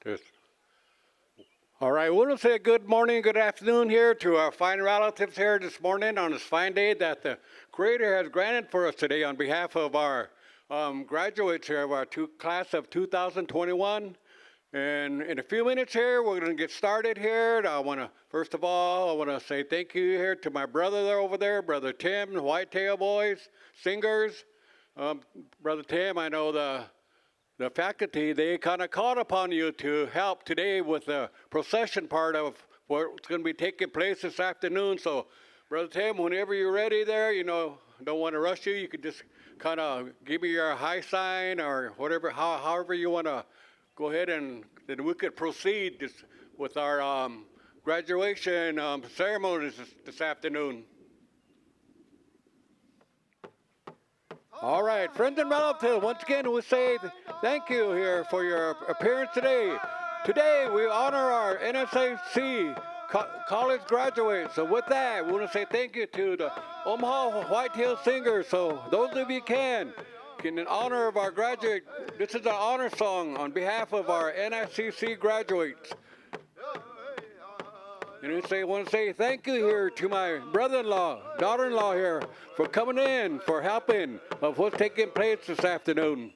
Just, all right, we want to say good morning, good afternoon here to our fine relatives here this morning on this fine day that the Creator has granted for us today on behalf of our graduates here of our class of 2021. And in a few minutes here, we're going to get started here. First of all, I want to say thank you here to my brother there over there, Brother Tim, the Whitetail Boys, singers. Brother Tim, I know the faculty, they kind of called upon you to help today with the procession part of what's going to be taking place this afternoon. So, Brother Tim, whenever you're ready there, don't want to rush you. You could just kind of give me your high sign or whatever, however you want to go ahead and then we could proceed with our graduation ceremonies this afternoon. All right, friends and relatives, once again, we say thank you here for your appearance today. Today, we honor our NSAC college graduates. So with that, we want to say thank you to the Omaha Whitetail Singers. So those of you can, in honor of our graduate, this is an honor song on behalf of our NSCC graduates. And I want to say thank you here to my brother-in-law, daughter-in-law here for coming in, for helping of what's taking place this afternoon.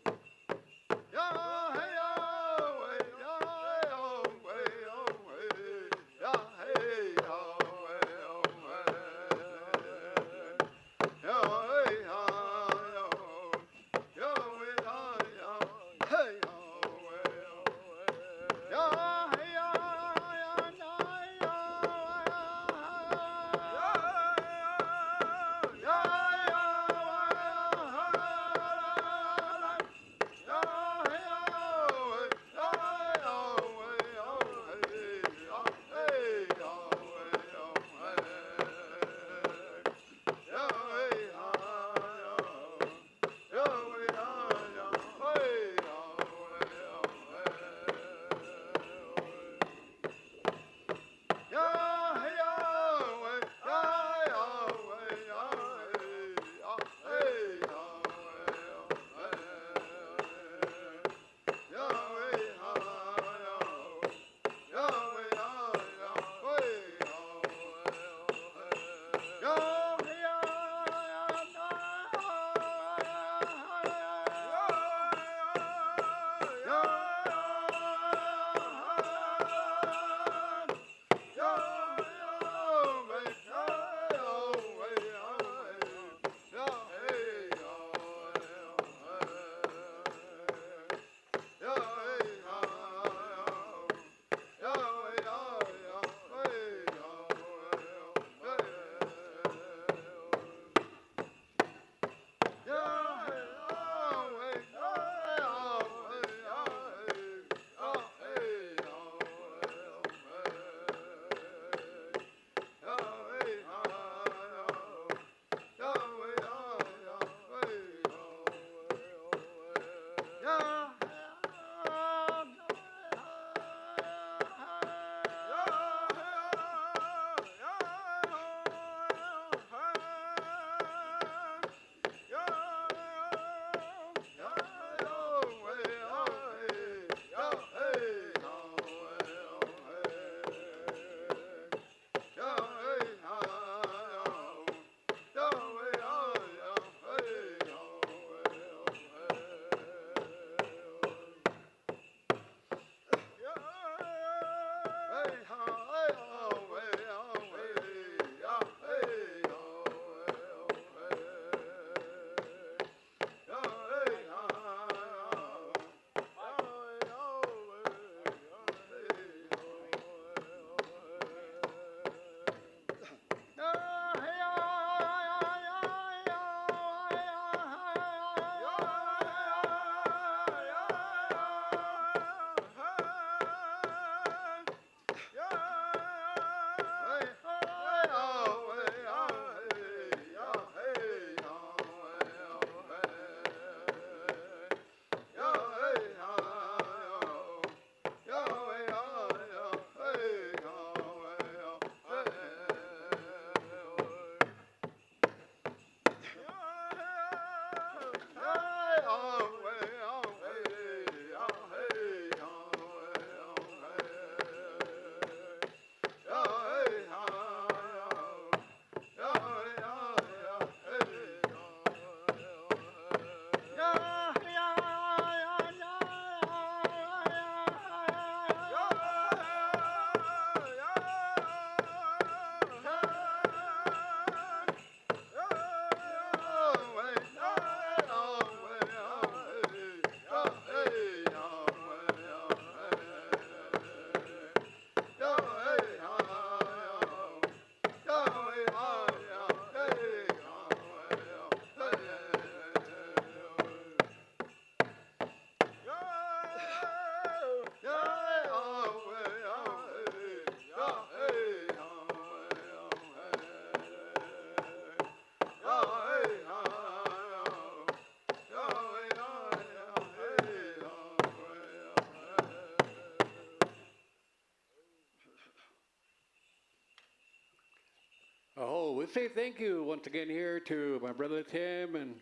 Oh, we say thank you once again here to my brother Tim and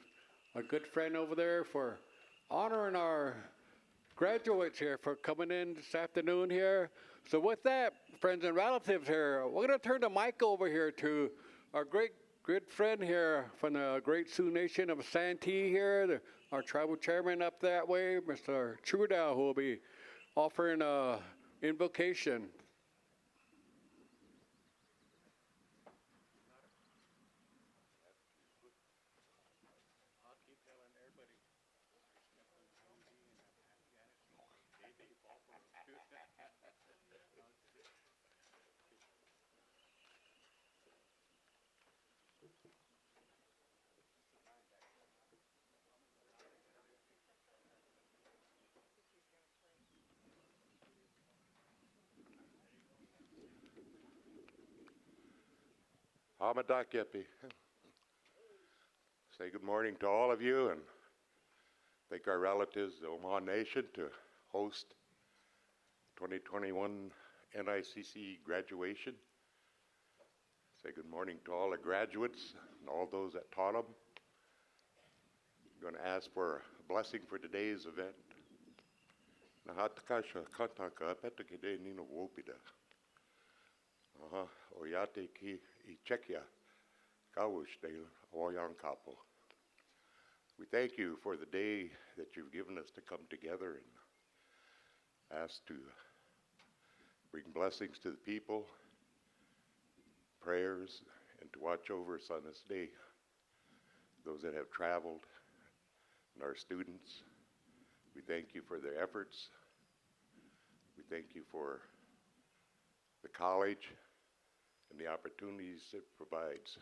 a good friend over there for honoring our graduates here for coming in this afternoon here. So with that, friends and relatives here, we're going to turn the mic over here to our great good friend here from the great Sioux Nation of Santee here, our tribal chairman up that way, Mr. Trudeau, who will be offering a invocation. Hamadakepi. Say good morning to all of you and thank our relatives, the Omaha Nation, to host 2021 NICC graduation. Say good morning to all the graduates and all those that taught them. I'm going to ask for a blessing for today's event. Nahatakasha kantaka petakide nino wopida. Oyate ki ichekia kawushdale oyan kapo. We thank you for the day that you've given us to come together and ask to bring blessings to the people, prayers, and to watch over us on this day. Those that have traveled and our students, we thank you for their efforts. We thank you for the college and the opportunities it provides.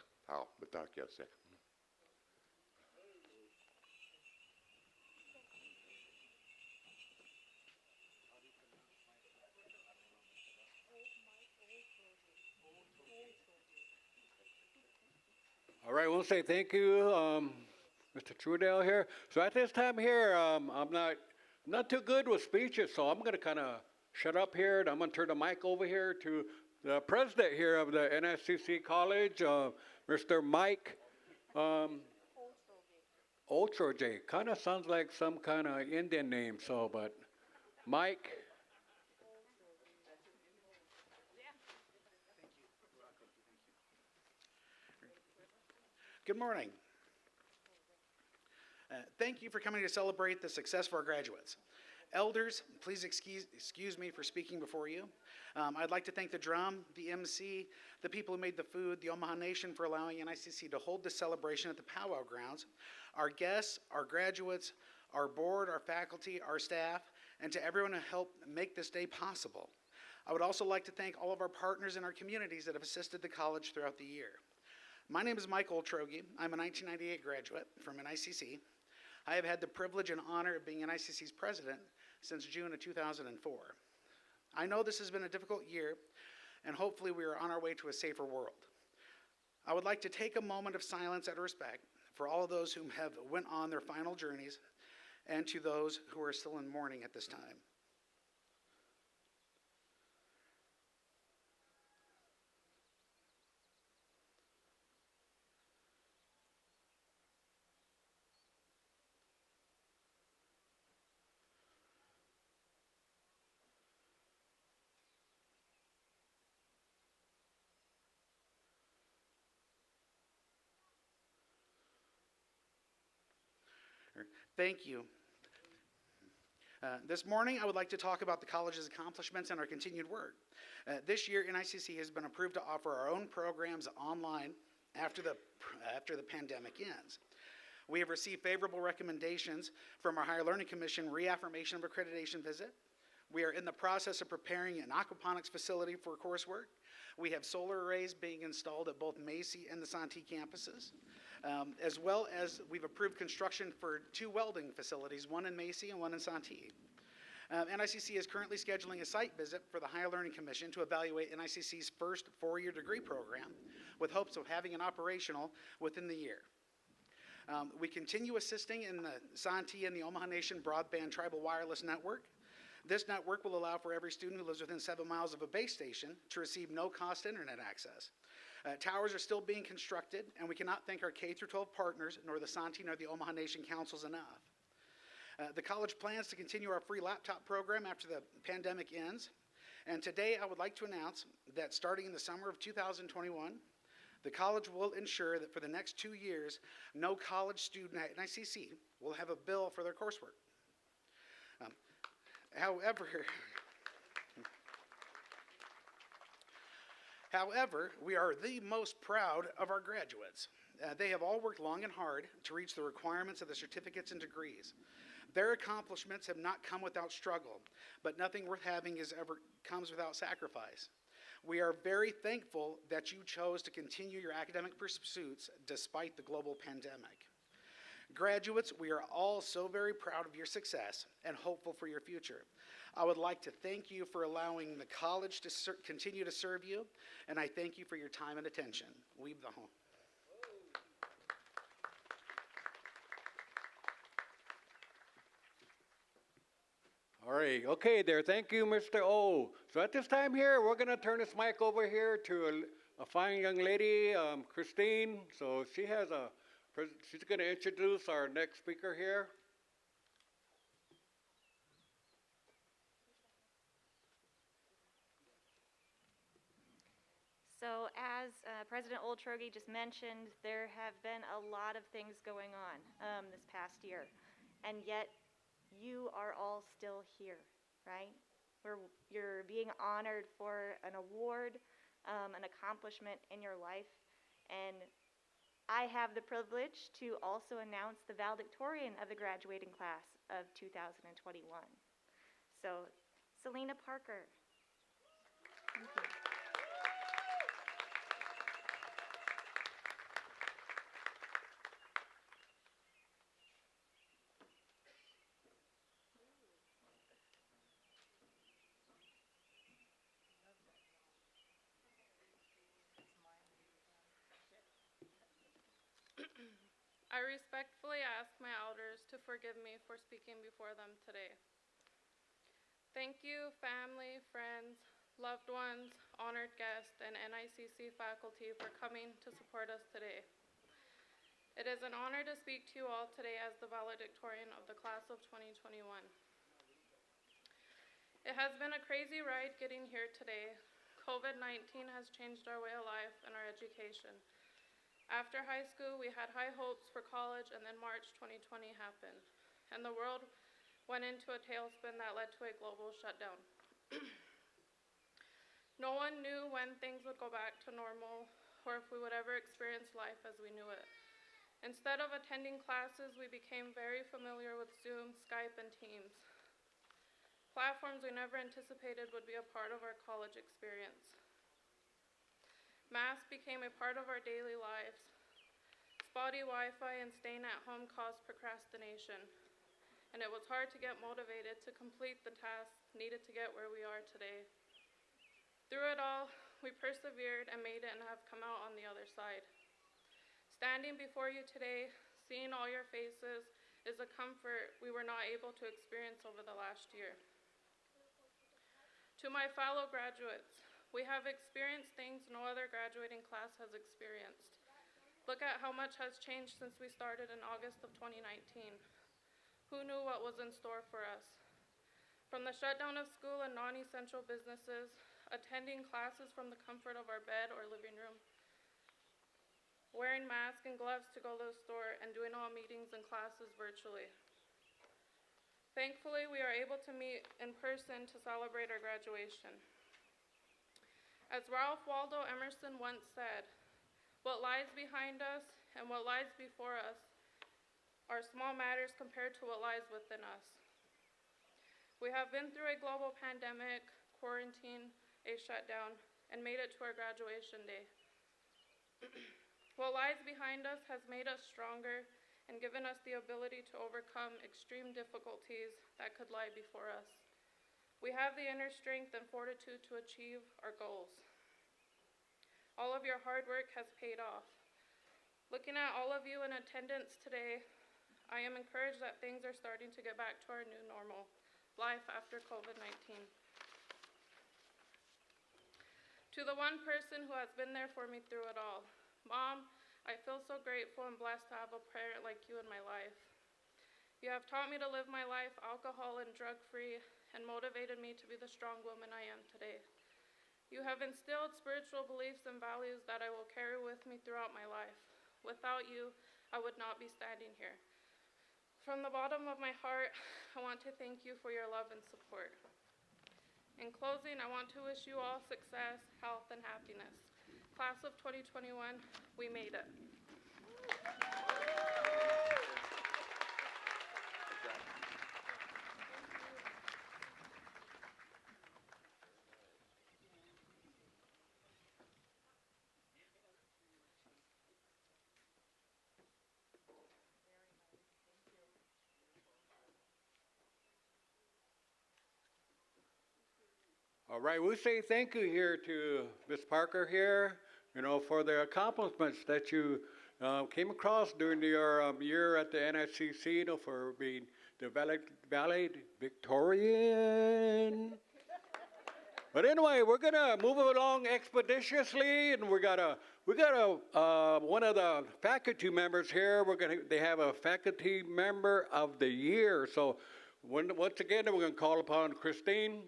All right, we'll say thank you, Mr. Trudell here. So at this time here, I'm not too good with speeches, so I'm going to kind of shut up here, and I'm going to turn the mic over here to the president here of the NSCC College, Mr. Mike Otroje. Kind of sounds like some kind of Indian name, so, but Mike. Good morning. Thank you for coming to celebrate the success of our graduates. Elders, please excuse me for speaking before you. I'd like to thank the drum, the MC, the people who made the food, the Omaha Nation for allowing NICC to hold this celebration at the powwow grounds, our guests, our graduates, our board, our faculty, our staff, and to everyone who helped make this day possible. I would also like to thank all of our partners in our communities that have assisted the college throughout the year. My name is Mike Oltroge. I'm a 1998 graduate from NICC. I have had the privilege and honor of being NICC's president since June of 2004. I know this has been a difficult year, and hopefully we are on our way to a safer world. I would like to take a moment of silence out of respect for all of those who have went on their final journeys and to those who are still in mourning at this time. Thank you. This morning, I would like to talk about the college's accomplishments and our continued work. This year, NICC has been approved to offer our own programs online after the pandemic ends. We have received favorable recommendations from our Higher Learning Commission reaffirmation of accreditation visit. We are in the process of preparing an aquaponics facility for coursework. We have solar arrays being installed at both Macy and the Santee campuses. As well as we've approved construction for 2 welding facilities, one in Macy and one in Santee. NICC is currently scheduling a site visit for the Higher Learning Commission to evaluate NICC's first four-year degree program with hopes of having it operational within the year. We continue assisting in the Santee and the Omaha Nation Broadband Tribal Wireless Network. This network will allow for every student who lives within 7 miles of a base station to receive no-cost internet access. Towers are still being constructed, and we cannot thank our K-12 partners, nor the Santee nor the Omaha Nation Councils enough. The college plans to continue our free laptop program after the pandemic ends. And today I would like to announce that starting in the summer of 2021, the college will ensure that for the next 2 years, no college student at NICC will have a bill for their coursework. However, we are the most proud of our graduates. They have all worked long and hard to reach the requirements of the certificates and degrees. Their accomplishments have not come without struggle, but nothing worth having comes without sacrifice. We are very thankful that you chose to continue your academic pursuits despite the global pandemic. Graduates, we are all so very proud of your success and hopeful for your future. I would like to thank you for allowing the college to continue to serve you, and I thank you for your time and attention. Weeb the home. All right, okay there. Thank you, Mr. O. So at this time here, we're going to turn this mic over here to a fine young lady, Christine. So she's going to introduce our next speaker here. So as President Oltrogi just mentioned, there have been a lot of things going on this past year, and yet you are all still here, right? You're being honored for an award, an accomplishment in your life, and I have the privilege to also announce the valedictorian of the graduating class of 2021. So, Selena Parker. Thank you. I respectfully ask my elders to forgive me for speaking before them today. Thank you, family, friends, loved ones, honored guests, and NICC faculty for coming to support us today. It is an honor to speak to you all today as the valedictorian of the class of 2021. It has been a crazy ride getting here today. COVID-19 has changed our way of life and our education. After high school, we had high hopes for college, and then March 2020 happened, and the world went into a tailspin that led to a global shutdown. No one knew when things would go back to normal or if we would ever experience life as we knew it. Instead of attending classes, we became very familiar with Zoom, Skype, and Teams, platforms we never anticipated would be a part of our college experience. Masks became a part of our daily lives. Spotty Wi-Fi and staying at home caused procrastination, and it was hard to get motivated to complete the tasks needed to get where we are today. Through it all, we persevered and made it and have come out on the other side. Standing before you today, seeing all your faces, is a comfort we were not able to experience over the last year. To my fellow graduates, we have experienced things no other graduating class has experienced. Look at how much has changed since we started in August of 2019. Who knew what was in store for us? From the shutdown of school and non-essential businesses, attending classes from the comfort of our bed or living room, wearing masks and gloves to go to the store, and doing all meetings and classes virtually. Thankfully, we are able to meet in person to celebrate our graduation. As Ralph Waldo Emerson once said, "What lies behind us and what lies before us are small matters compared to what lies within us." We have been through a global pandemic, quarantine, a shutdown, and made it to our graduation day. What lies behind us has made us stronger and given us the ability to overcome extreme difficulties that could lie before us. We have the inner strength and fortitude to achieve our goals. All of your hard work has paid off. Looking at all of you in attendance today, I am encouraged that things are starting to get back to our new normal, life after COVID-19. To the one person who has been there for me through it all, Mom, I feel so grateful and blessed to have a parent like you in my life. You have taught me to live my life alcohol and drug-free and motivated me to be the strong woman I am today. You have instilled spiritual beliefs and values that I will carry with me throughout my life. Without you, I would not be standing here. From the bottom of my heart, I want to thank you for your love and support. In closing, I want to wish you all success, health, and happiness. Class of 2021, we made it. All right, we say thank you here to Ms. Parker here, for the accomplishments that you came across during your year at the NSCC, for being the valedictorian. But anyway, we're gonna move along expeditiously, and we got one of the faculty members here. They have a faculty member of the year. So once again, we're gonna call upon Christine.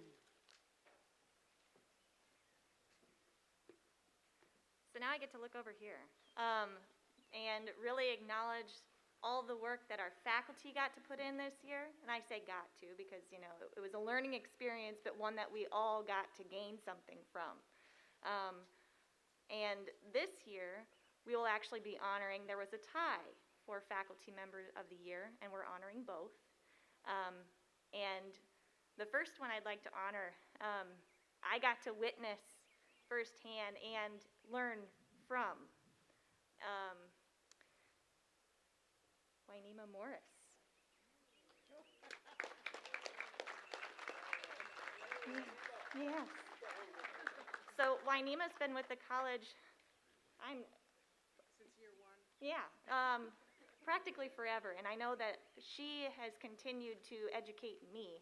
So now I get to look over here and really acknowledge all the work that our faculty got to put in this year. And I say got to because, it was a learning experience, but one that we all got to gain something from. And this year, we will actually be honoring, there was a tie for Faculty Member of the Year, and we're honoring both. And the first one I'd like to honor, I got to witness firsthand and learn from Wainima Morris. Yes. So Wainima's been with the college, Since year one? yeah, practically forever. And I know that she has continued to educate me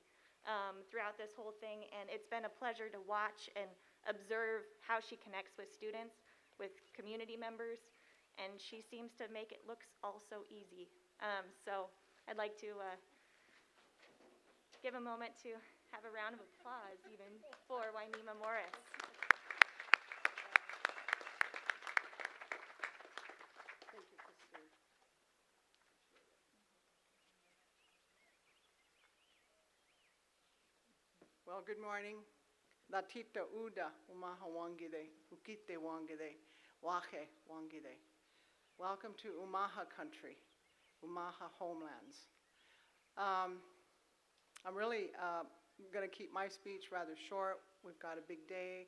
throughout this whole thing, and it's been a pleasure to watch and observe how she connects with students, with community members, and she seems to make it look all so easy. So I'd like to give a moment to have a round of applause even for Wainima Morris. Thank you, Christine. Well, good morning. Latita uda umaha wangide, ukite wangide, wache wangide. Welcome to Umaha country, Umaha homelands. I'm really going to keep my speech rather short. We've got a big day.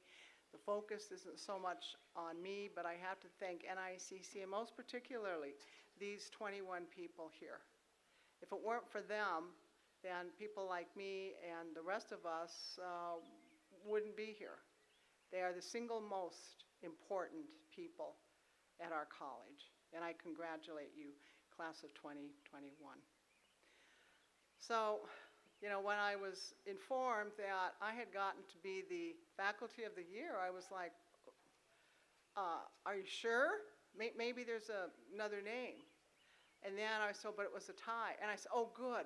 The focus isn't so much on me, but I have to thank NICC, and most particularly these 21 people here. If it weren't for them, then people like me and the rest of us wouldn't be here. They are the single most important people at our college, and I congratulate you, class of 2021. So, when I was informed that I had gotten to be the faculty of the year, I was like, are you sure? Maybe there's another name. And then I said, but it was a tie. And I said, oh, good.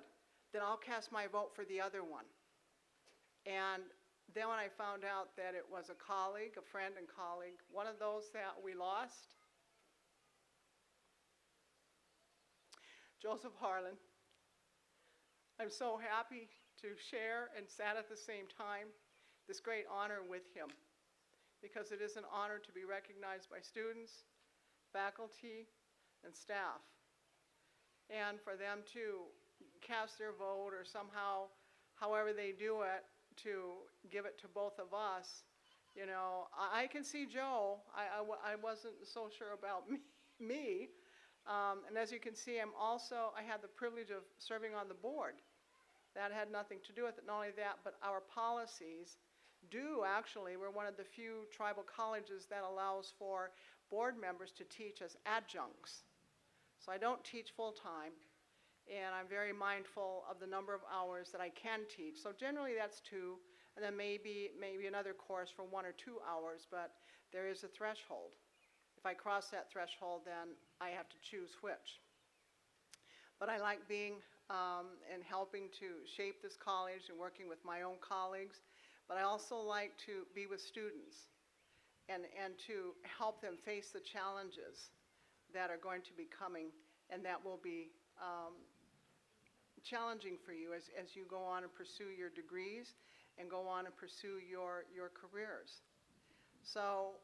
Then I'll cast my vote for the other one. And then when I found out that it was a colleague, a friend and colleague, one of those that we lost, Joseph Harlan. I'm so happy to share and sat at the same time this great honor with him, because it is an honor to be recognized by students, faculty, and staff, and for them to cast their vote or somehow, however they do it, to give it to both of us. I can see Joe. I wasn't so sure about me. And as you can see, I had the privilege of serving on the board. that had nothing to do with it. Not only that, but our policies do actually, we're one of the few tribal colleges that allows for board members to teach as adjuncts. So I don't teach full-time, and I'm very mindful of the number of hours that I can teach. So generally that's 2, and then maybe another course for 1 or 2 hours, but there is a threshold. If I cross that threshold, then I have to choose which. But I like being and helping to shape this college and working with my own colleagues, but I also like to be with students and to help them face the challenges that are going to be coming and that will be challenging for you as you go on and pursue your degrees and go on and pursue your careers. So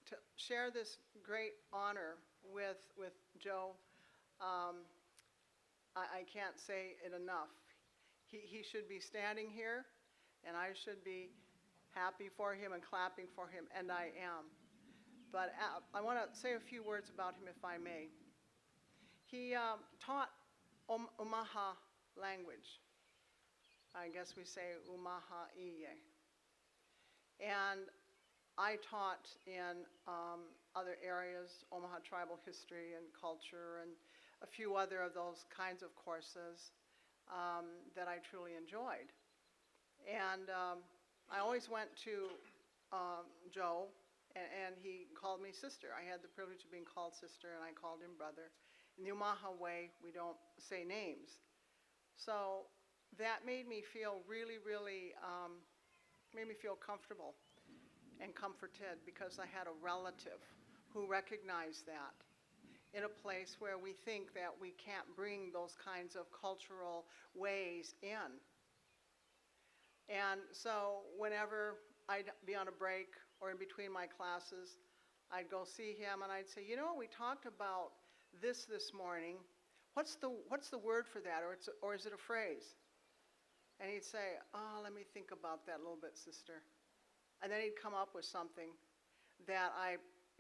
to share this great honor with Joe, I can't say it enough. He should be standing here, and I should be happy for him and clapping for him, and I am. But I want to say a few words about him, if I may. He taught Omaha language. I guess we say Omaha Iye. And I taught in other areas, Omaha tribal history and culture, and a few other of those kinds of courses that I truly enjoyed. And I always went to Joe, and he called me sister. I had the privilege of being called sister, and I called him brother. In the Omaha way, we don't say names. So that made me feel really, really, made me feel comfortable and comforted because I had a relative who recognized that in a place where we think that we can't bring those kinds of cultural ways in. And so whenever I'd be on a break or in between my classes, I'd go see him and I'd say, you know, we talked about this morning. What's the word for that, or is it a phrase? And he'd say, oh, let me think about that a little bit, sister. And then he'd come up with something that I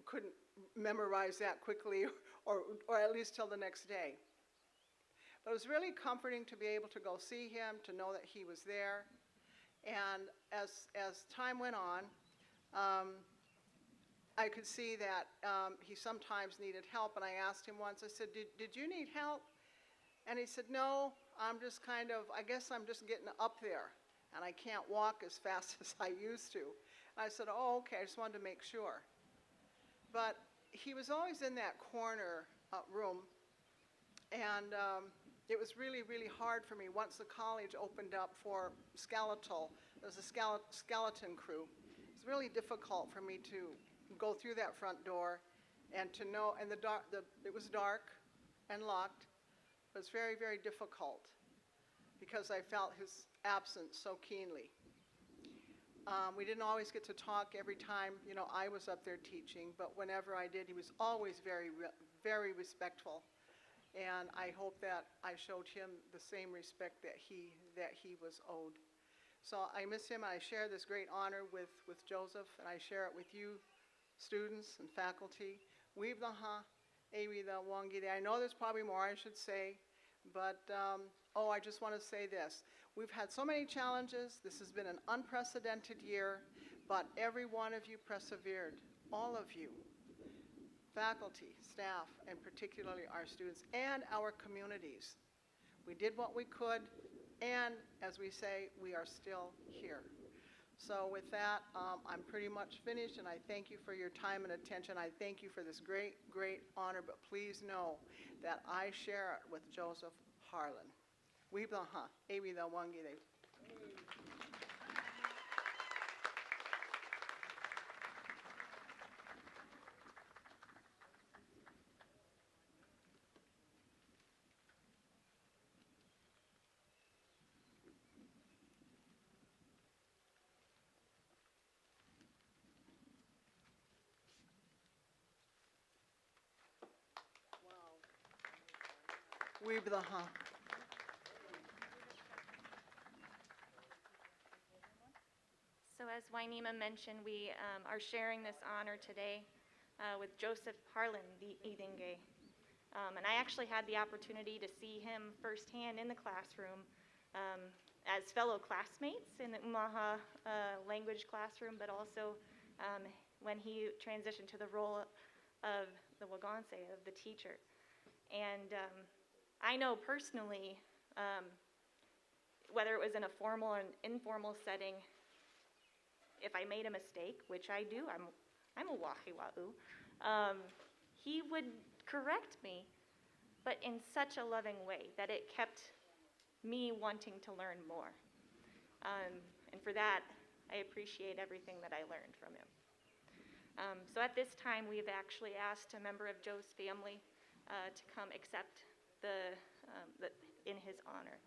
couldn't memorize that quickly or at least till the next day. But it was really comforting to be able to go see him, to know that he was there. And as time went on, I could see that he sometimes needed help, and I asked him once, I said, did you need help? And he said, no, I'm just kind of, I guess I'm just getting up there, and I can't walk as fast as I used to. And I said, oh, okay, I just wanted to make sure. But he was always in that corner room, and it was really, really hard for me once the college opened up for skeletal. There was a skeleton crew. It was really difficult for me to go through that front door and to know, and it was dark and locked. It was very, very difficult because I felt his absence so keenly. We didn't always get to talk every time, you know, I was up there teaching, but whenever I did, he was always very, very respectful. And I hope that I showed him the same respect that he was owed. So I miss him, and I share this great honor with Joseph, and I share it with you, students and faculty. Weeblaha, Ewida Wangide. I know there's probably more I should say, but I just want to say this. We've had so many challenges. This has been an unprecedented year, but every one of you persevered, all of you. Faculty, staff, and particularly our students and our communities. We did what we could, and as we say, we are still here. So with that, I'm pretty much finished, and I thank you for your time and attention. I thank you for this great, great honor, but please know that I share it with Joseph Harlan. Weeblaha, Ewida Wangide. Weeblaha. So as Wainima mentioned, we are sharing this honor today with Joseph Harlan, the Idinge. And I actually had the opportunity to see him firsthand in the classroom as fellow classmates in the Umaha language classroom, but also when he transitioned to the role of the Wagonse, of the teacher. And I know personally, whether it was in a formal or an informal setting, if I made a mistake, which I do, I'm a wahiwa'u, he would correct me, but in such a loving way that it kept me wanting to learn more. And for that, I appreciate everything that I learned from him. So at this time, we've actually asked a member of Joe's family to come accept in his honor.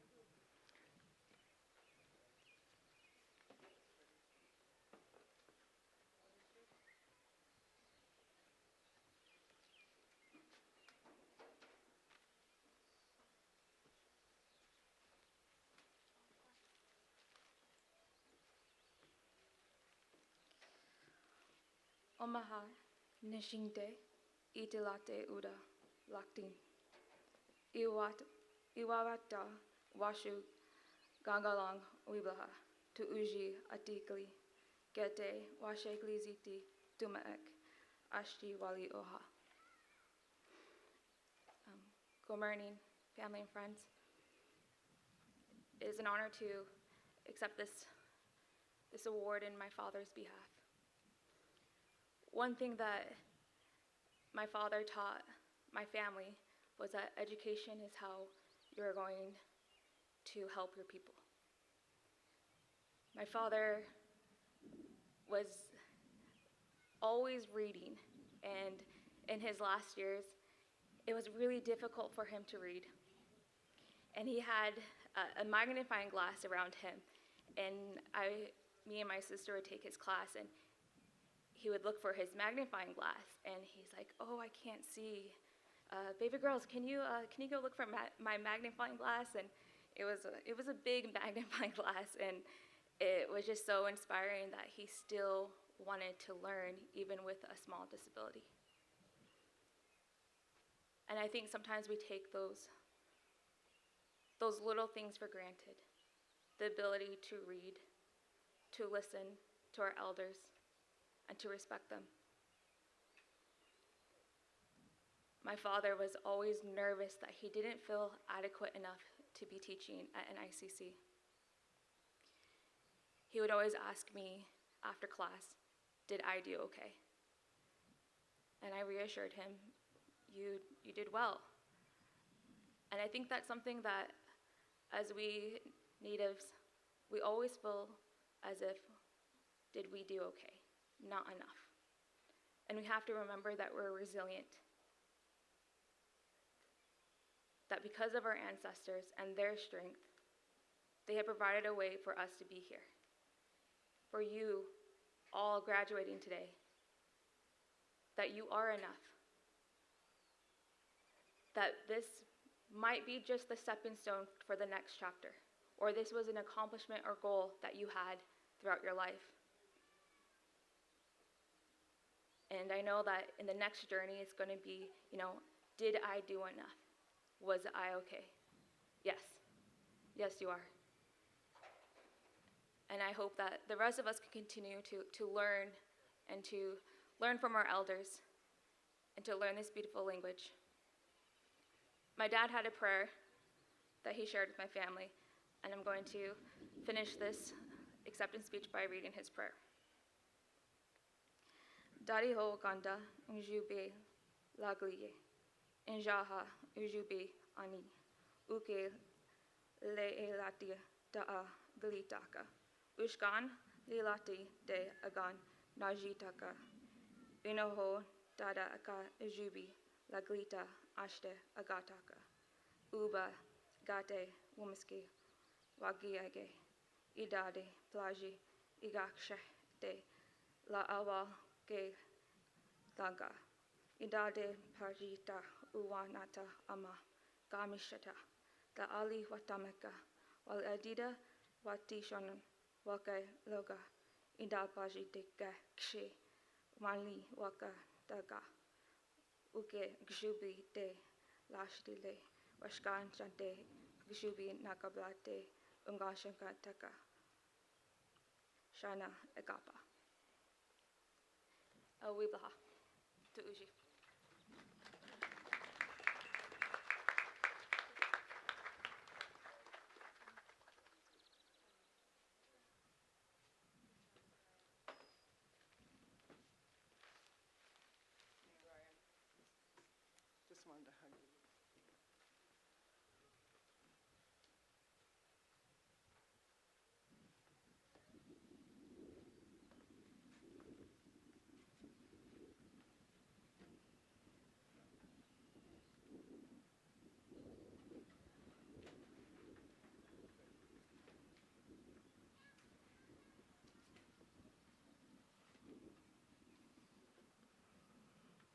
Omaha, Nishinte, Itilate Uda, Laktin. Iwawata, Washu, Gangalang, Wibaha, Tu Uji, Atikli, Gete, Washekliziti, Tumaek, Ashti Wali Oha. Good morning, family and friends. It is an honor to accept this award in my father's behalf. One thing that my father taught my family was that education is how you're going to help your people. My father was always reading, and in his last years, it was really difficult for him to read. And he had a magnifying glass around him, and me and my sister would take his class, and he would look for his magnifying glass, and he's like, "Oh, I can't see. Baby girls, can you go look for my magnifying glass?" And it was a big magnifying glass, and it was just so inspiring that he still wanted to learn, even with a small disability. And I think sometimes we take those little things for granted. The ability to read, to listen to our elders, and to respect them. My father was always nervous that he didn't feel adequate enough to be teaching at an ICC. He would always ask me after class, did I do okay? And I reassured him, you did well. And I think that's something that, as we natives, we always feel as if, did we do okay? Not enough. And we have to remember that we're resilient. That because of our ancestors and their strength, they have provided a way for us to be here. For you all graduating today, that you are enough. That this might be just the stepping stone for the next chapter, or this was an accomplishment or goal that you had throughout your life. And I know that in the next journey, it's going to be, did I do enough? Was I okay? Yes. Yes, you are. And I hope that the rest of us can continue to learn and to learn from our elders and to learn this beautiful language. My dad had a prayer that he shared with my family, and I'm going to finish this acceptance speech by reading his prayer. Dari ho ganda njube lagliye, njaha njube ani, uke le elati da'a glitaka, ushkan lilati de agan najitaka, unoho dada aka jubi laglita ashte agataka, uba gate wumiski wagiage, idade plaji igakshe de la awa ke daga, idade pajita uwanata ama gamishata, da ali watameka, wal adida watishonan wake loga, ida pajitike kshe, mali waka daga, uke gshubi de lashtile, washkan chante gshubi nakablate Ungashankataka. Shana Agapa. Wiblaha. To Uji. Just wanted to hug you.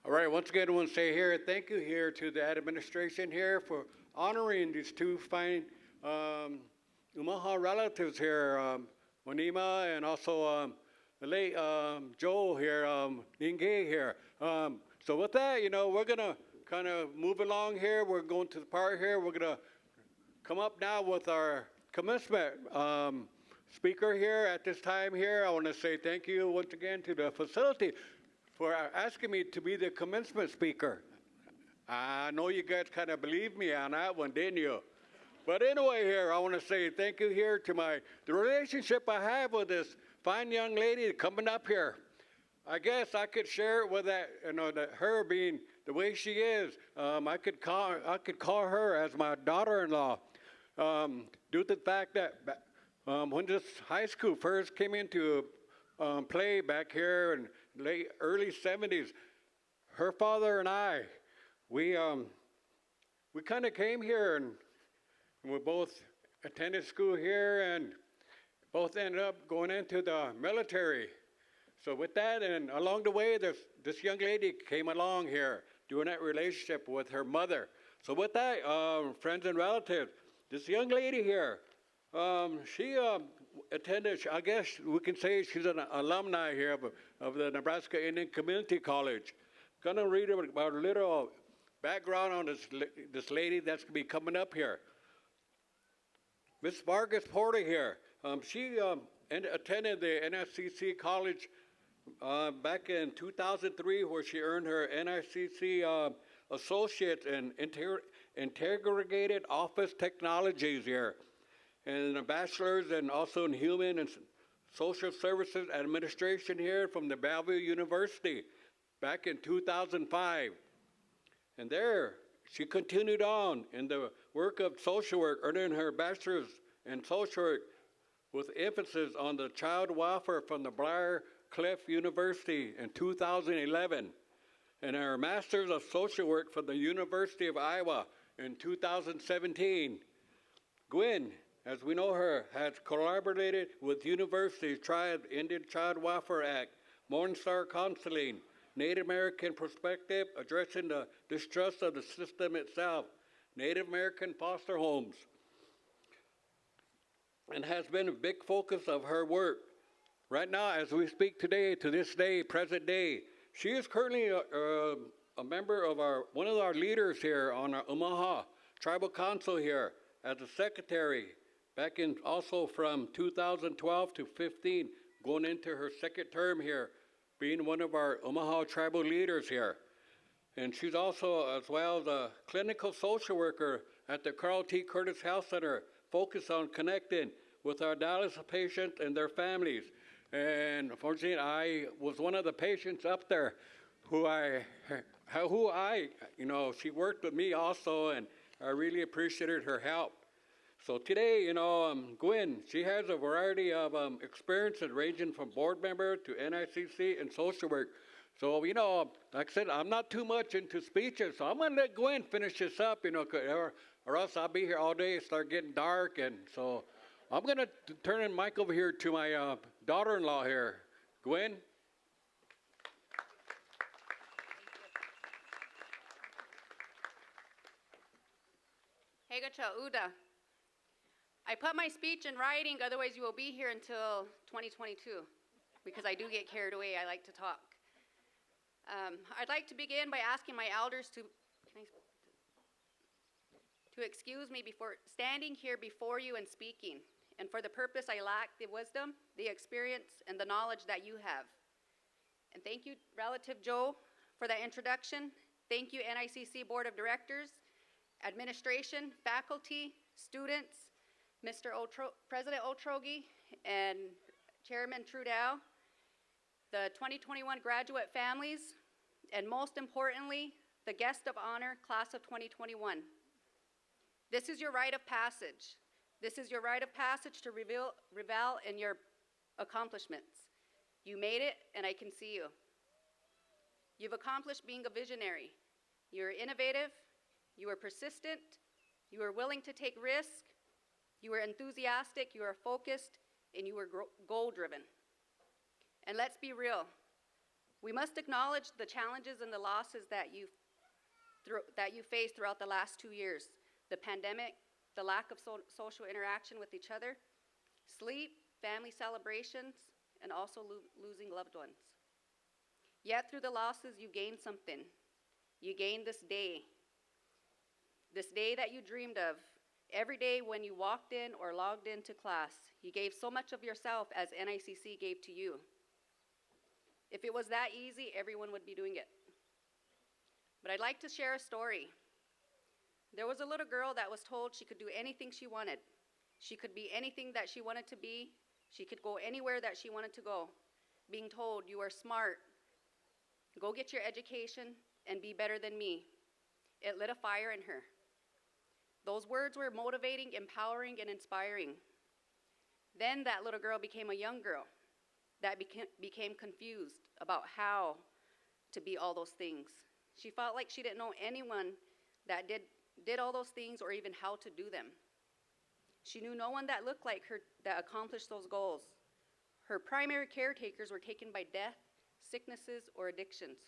All right, once again, I want to say here, thank you here to the administration here for honoring these two fine Umaha relatives here, Monima and also the late Joel here, Ninge here. So with that, we're going to kind of move along here. We're going to the part here. We're going to come up now with our commencement speaker here at this time here. I want to say thank you once again to the facility for asking me to be the commencement speaker. I know you guys kind of believed me on that one, didn't you? But anyway here, I want to say thank you here to the relationship I have with this fine young lady coming up here. I guess I could share it with that, that her being the way she is. I could call her as my daughter-in-law, due to the fact that when this high school first came into play back here in early 70s, her father and I, we kind of came here and we both attended school here and both ended up going into the military. So with that, and along the way, this young lady came along here, doing that relationship with her mother. So with that, friends and relatives, this young lady here, she attended, I guess we can say she's an alumni here of the Nebraska Indian Community College. Gonna read about a little background on this lady that's gonna be coming up here. Miss Vargas Porter here. She attended the NSCC College back in 2003, where she earned her NICC Associate in Integrated Office Technologies here, and a bachelor's and also in Human and Social Services Administration here from the Bellevue University back in 2005. And there, she continued on in the work of social work, earning her bachelor's in social work with emphasis on the child welfare from the Blair Cliff University in 2011, and her master's of social work from the University of Iowa in 2017. Gwen, as we know her, has collaborated with universities, Triad, Indian Child Welfare Act, Morningstar Counseling, Native American Perspective, addressing the distrust of the system itself, Native American foster homes, and has been a big focus of her work. Right now, as we speak today, to this day, present day, she is currently a member of one of our leaders here on our Omaha Tribal Council here as a secretary, back in also from 2012 to 15, going into her second term here, being one of our Omaha tribal leaders here. And she's also, as well, the clinical social worker at the Carl T. Curtis Health Center, focused on connecting with our dialysis patients and their families. And unfortunately, I was one of the patients up there she worked with me also, and I really appreciated her help. So today, Gwen, she has a variety of experiences ranging from board member to NICC and social work. So, like I said, I'm not too much into speeches, so I'm going to let Gwen finish this up, or else I'll be here all day, start getting dark. And so I'm going to turn the mic over here to my daughter-in-law here. Gwen? Hegacha Uda. I put my speech in writing, otherwise you will be here until 2022, because I do get carried away. I like to talk. I'd like to begin by asking my elders to excuse me before standing here before you and speaking. and for the purpose I lack the wisdom, the experience, and the knowledge that you have. And thank you, Relative Joe, for that introduction. Thank you, NICC Board of Directors, administration, faculty, students, President Otrogi, and Chairman Trudeau, the 2021 graduate families, and most importantly, the guest of honor, class of 2021. This is your rite of passage. This is your rite of passage to revel in your accomplishments. You made it, and I can see you. You've accomplished being a visionary. You're innovative, you are persistent, you are willing to take risks, you are enthusiastic, you are focused, and you are goal-driven. And let's be real. We must acknowledge the challenges and the losses that you faced throughout the last 2 years. The pandemic, the lack of social interaction with each other, sleep, family celebrations, and also losing loved ones. Yet through the losses, you gained something. You gained this day that you dreamed of. Every day when you walked in or logged into class, you gave so much of yourself as NICC gave to you. If it was that easy, everyone would be doing it. But I'd like to share a story. There was a little girl that was told she could do anything she wanted. She could be anything that she wanted to be. She could go anywhere that she wanted to go. Being told, you are smart. Go get your education and be better than me. It lit a fire in her. Those words were motivating, empowering, and inspiring. Then that little girl became a young girl that became confused about how to be all those things. She felt like she didn't know anyone that did all those things or even how to do them. She knew no one that looked like her that accomplished those goals. Her primary caretakers were taken by death, sicknesses, or addictions.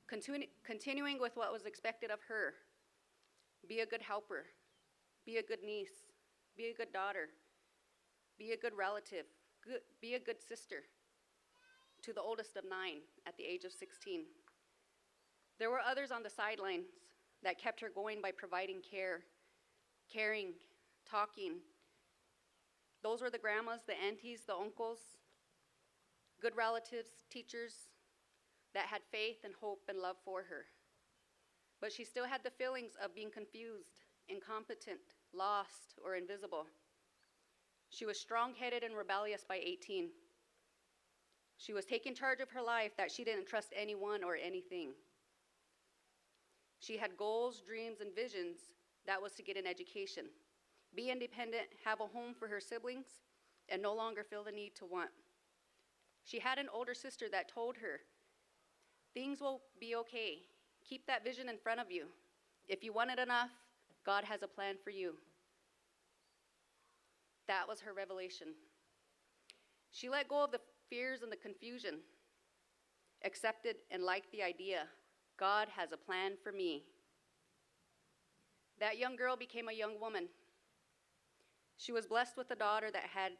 Continuing with what was expected of her, be a good helper, be a good niece, be a good daughter, be a good relative, be a good sister to the oldest of 9 at the age of 16. There were others on the sidelines that kept her going by providing care, caring, talking. Those were the grandmas, the aunties, the uncles, good relatives, teachers that had faith and hope and love for her. But she still had the feelings of being confused, incompetent, lost, or invisible. She was strong-headed and rebellious by 18. She was taking charge of her life that she didn't trust anyone or anything. She had goals, dreams, and visions. That was to get an education, be independent, have a home for her siblings, and no longer feel the need to want. She had an older sister that told her, things will be okay. Keep that vision in front of you. If you want it enough, God has a plan for you. That was her revelation. She let go of the fears and the confusion, accepted and liked the idea, God has a plan for me. That young girl became a young woman. She was blessed with a daughter that had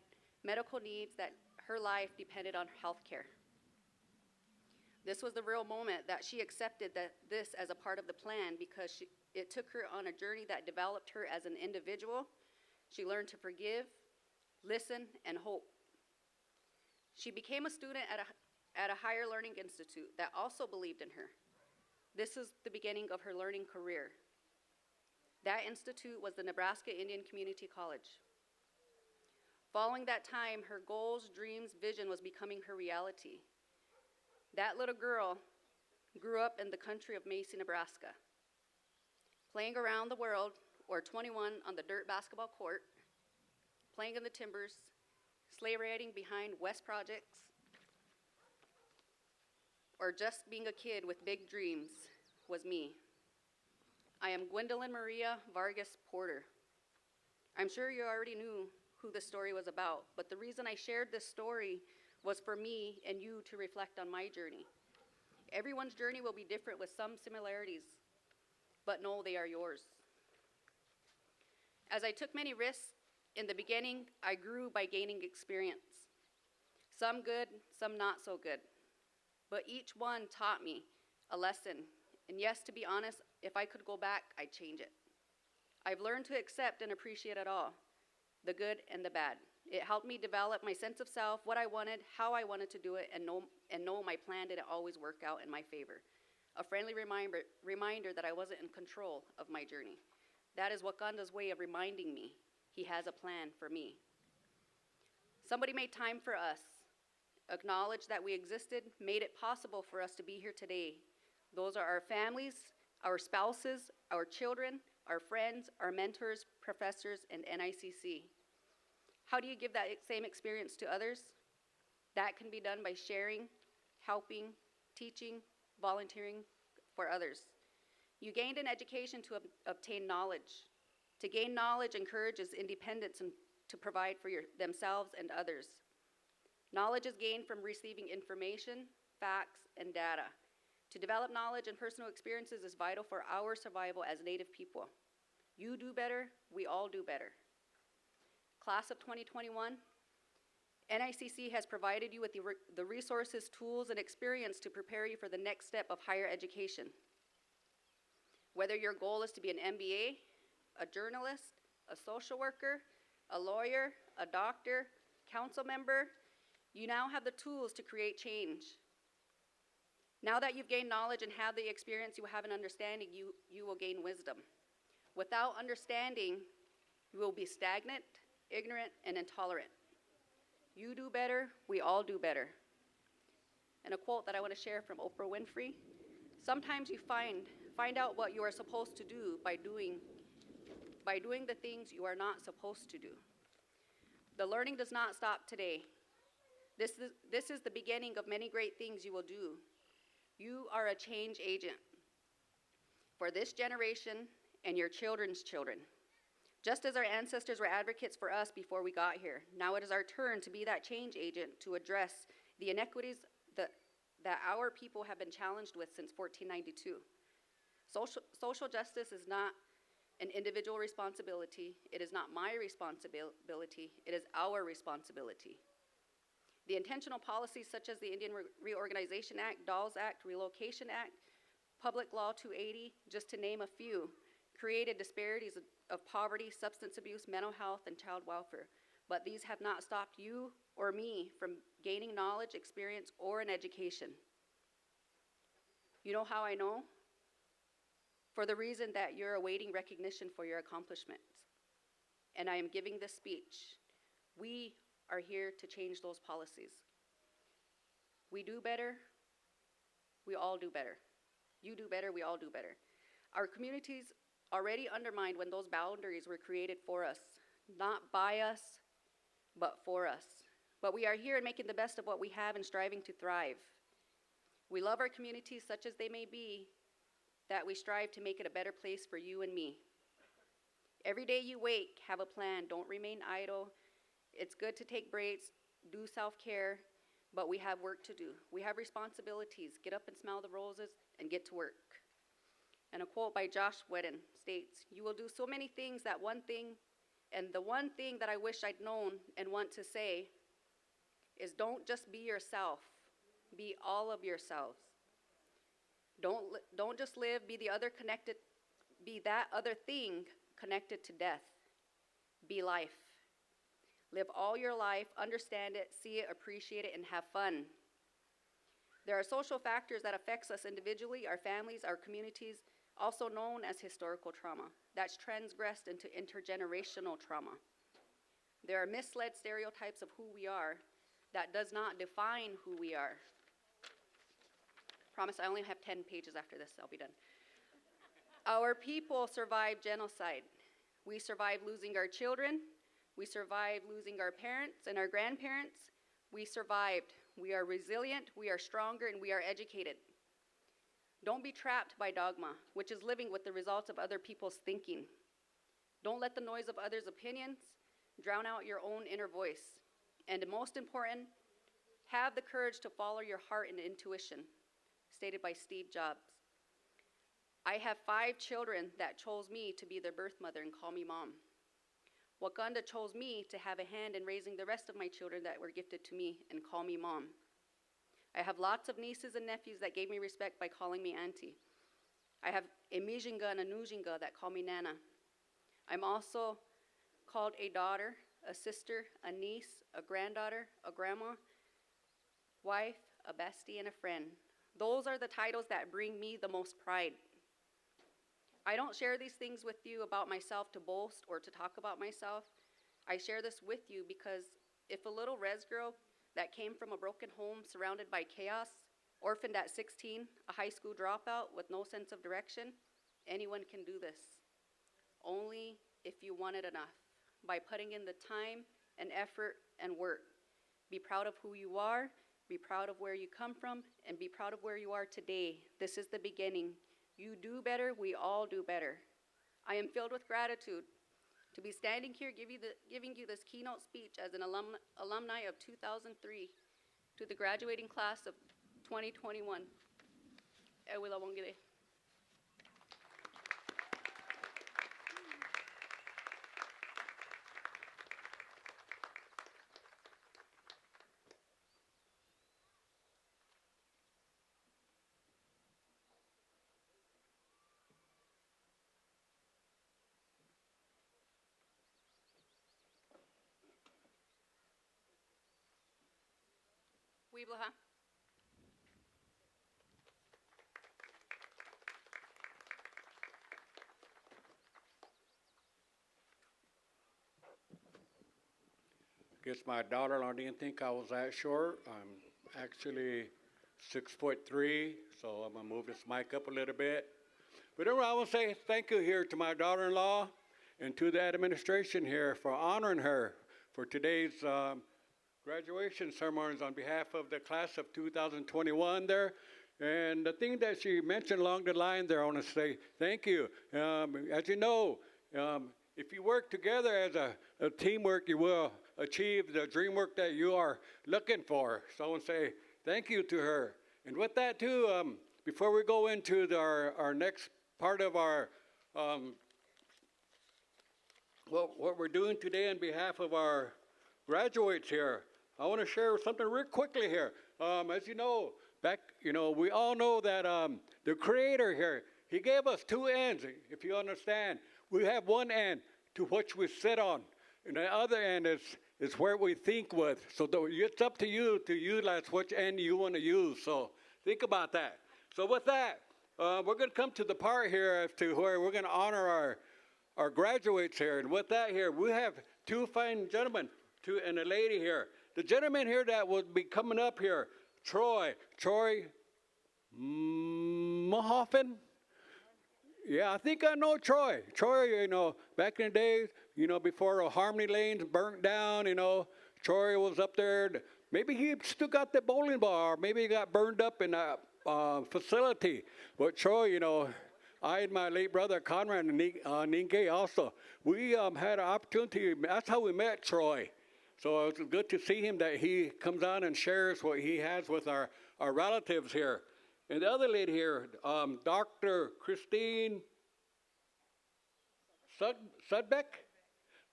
medical needs that her life depended on health care. This was the real moment that she accepted this as a part of the plan because it took her on a journey that developed her as an individual. She learned to forgive, listen, and hope. She became a student at a higher learning institute that also believed in her. This is the beginning of her learning career. That institute was the Nebraska Indian Community College. Following that time, her goals, dreams, vision was becoming her reality. That little girl grew up in the country of Macy, Nebraska, playing around the world, or 21 on the dirt basketball court, playing in the timbers, sleigh riding behind West Projects, or just being a kid with big dreams was me. I am Gwendolyn Maria Vargas Porter. I'm sure you already knew who this story was about, but the reason I shared this story was for me and you to reflect on my journey. Everyone's journey will be different with some similarities, but no, they are yours. As I took many risks in the beginning, I grew by gaining experience. Some good, some not so good. But each one taught me a lesson. And yes, to be honest, if I could go back, I'd change it. I've learned to accept and appreciate it all, the good and the bad. It helped me develop my sense of self, what I wanted, how I wanted to do it, and know my plan didn't always work out in my favor. A friendly reminder that I wasn't in control of my journey. That is Wakanda's way of reminding me he has a plan for me. Somebody made time for us, acknowledged that we existed, made it possible for us to be here today. Those are our families, our spouses, our children, our friends, our mentors, professors, and NICC. How do you give that same experience to others? That can be done by sharing, helping, teaching, volunteering for others. You gained an education to obtain knowledge. To gain knowledge encourages independence and to provide for themselves and others. Knowledge is gained from receiving information, facts, and data. To develop knowledge and personal experiences is vital for our survival as Native people. You do better, we all do better. Class of 2021, NICC has provided you with the resources, tools, and experience to prepare you for the next step of higher education. Whether your goal is to be an MBA, a journalist, a social worker, a lawyer, a doctor, council member, you now have the tools to create change. Now that you've gained knowledge and have the experience, you have an understanding, you will gain wisdom. Without understanding, you will be stagnant, ignorant, and intolerant. You do better, we all do better. And a quote that I want to share from Oprah Winfrey: sometimes you find out what you are supposed to do by doing the things you are not supposed to do. The learning does not stop today. This is the beginning of many great things you will do. You are a change agent for this generation and your children's children. Just as our ancestors were advocates for us before we got here, now it is our turn to be that change agent to address the inequities that our people have been challenged with since 1492. Social justice is not an individual responsibility. It is not my responsibility. It is our responsibility. The intentional policies such as the Indian Reorganization Act, Dolls Act, Relocation Act, Public Law 280, just to name a few, created disparities of poverty, substance abuse, mental health, and child welfare. But these have not stopped you or me from gaining knowledge, experience, or an education. You know how I know? For the reason that you're awaiting recognition for your accomplishments. And I am giving this speech. We are here to change those policies. We do better, we all do better. You do better, we all do better. Our communities already undermined when those boundaries were created for us, not by us, but for us. But we are here and making the best of what we have and striving to thrive. We love our communities such as they may be, that we strive to make it a better place for you and me. Every day you wake, have a plan, don't remain idle. It's good to take breaks, do self-care, but we have work to do. We have responsibilities. Get up and smell the roses and get to work. And a quote by Josh Whedon states, "You will do so many things that one thing, and the one thing that I wish I'd known and want to say is don't just be yourself, be all of yourselves. Don't just live, be that other thing connected to death. Be life. Live all your life, understand it, see it, appreciate it, and have fun. There are social factors that affects us individually, our families, our communities, also known as historical trauma, that's transgressed into intergenerational trauma. There are misled stereotypes of who we are that does not define who we are. Promise I only have 10 pages after this, I'll be done. Our people survived genocide. We survived losing our children. We survived losing our parents and our grandparents. We survived. We are resilient, we are stronger, and we are educated. Don't be trapped by dogma, which is living with the results of other people's thinking. Don't let the noise of others' opinions drown out your own inner voice. And most important, have the courage to follow your heart and intuition, stated by Steve Jobs. I have 5 children that chose me to be their birth mother and call me mom. Wakanda chose me to have a hand in raising the rest of my children that were gifted to me and call me mom. I have lots of nieces and nephews that gave me respect by calling me auntie. I have a Mijinga and a Nujinga that call me Nana. I'm also called a daughter, a sister, a niece, a granddaughter, a grandma, wife, a bestie, and a friend. Those are the titles that bring me the most pride. I don't share these things with you about myself to boast or to talk about myself. I share this with you because if a little res girl that came from a broken home surrounded by chaos, orphaned at 16, a high school dropout with no sense of direction, anyone can do this. Only if you want it enough, by putting in the time and effort and work. Be proud of who you are, be proud of where you come from, and be proud of where you are today. This is the beginning. You do better, we all do better. I am filled with gratitude to be standing here giving you this keynote speech as an alumni of 2003 to the graduating class of 2021. Ewila Wongile. Weeblaha. Guess my daughter-in-law didn't think I was that short. I'm actually 6'3", so I'm gonna move this mic up a little bit. But anyway, I want to say thank you here to my daughter-in-law and to the administration here for honoring her for today's graduation ceremonies on behalf of the class of 2021 there. And the thing that she mentioned along the line there, I want to say thank you. As you know, if you work together as a teamwork, you will achieve the dream work that you are looking for. So I want to say thank you to her. And with that too, before we go into our next part of our what we're doing today on behalf of our graduates here, I want to share something real quickly here. As you know, we all know that the Creator here, He gave us two ends, if you understand. We have one end to which we sit on, and the other end is where we think with. So it's up to you to utilize which end you want to use. So think about that. So with that, we're going to come to the part here as to where we're going to honor our graduates here. And with that here, we have two fine gentlemen and a lady here. The gentleman here that will be coming up here, Troy Mohoffen. Yeah, I think I know Troy. Troy, back in the days, before the Harmony Lanes burnt down, Troy was up there. Maybe he still got the bowling ball, or maybe he got burned up in a facility. But Troy, I and my late brother Conrad and Ninke also, we had an opportunity. That's how we met Troy. So it's good to see him that he comes on and shares what he has with our relatives here. And the other lady here, Dr. Christine Sudbeck.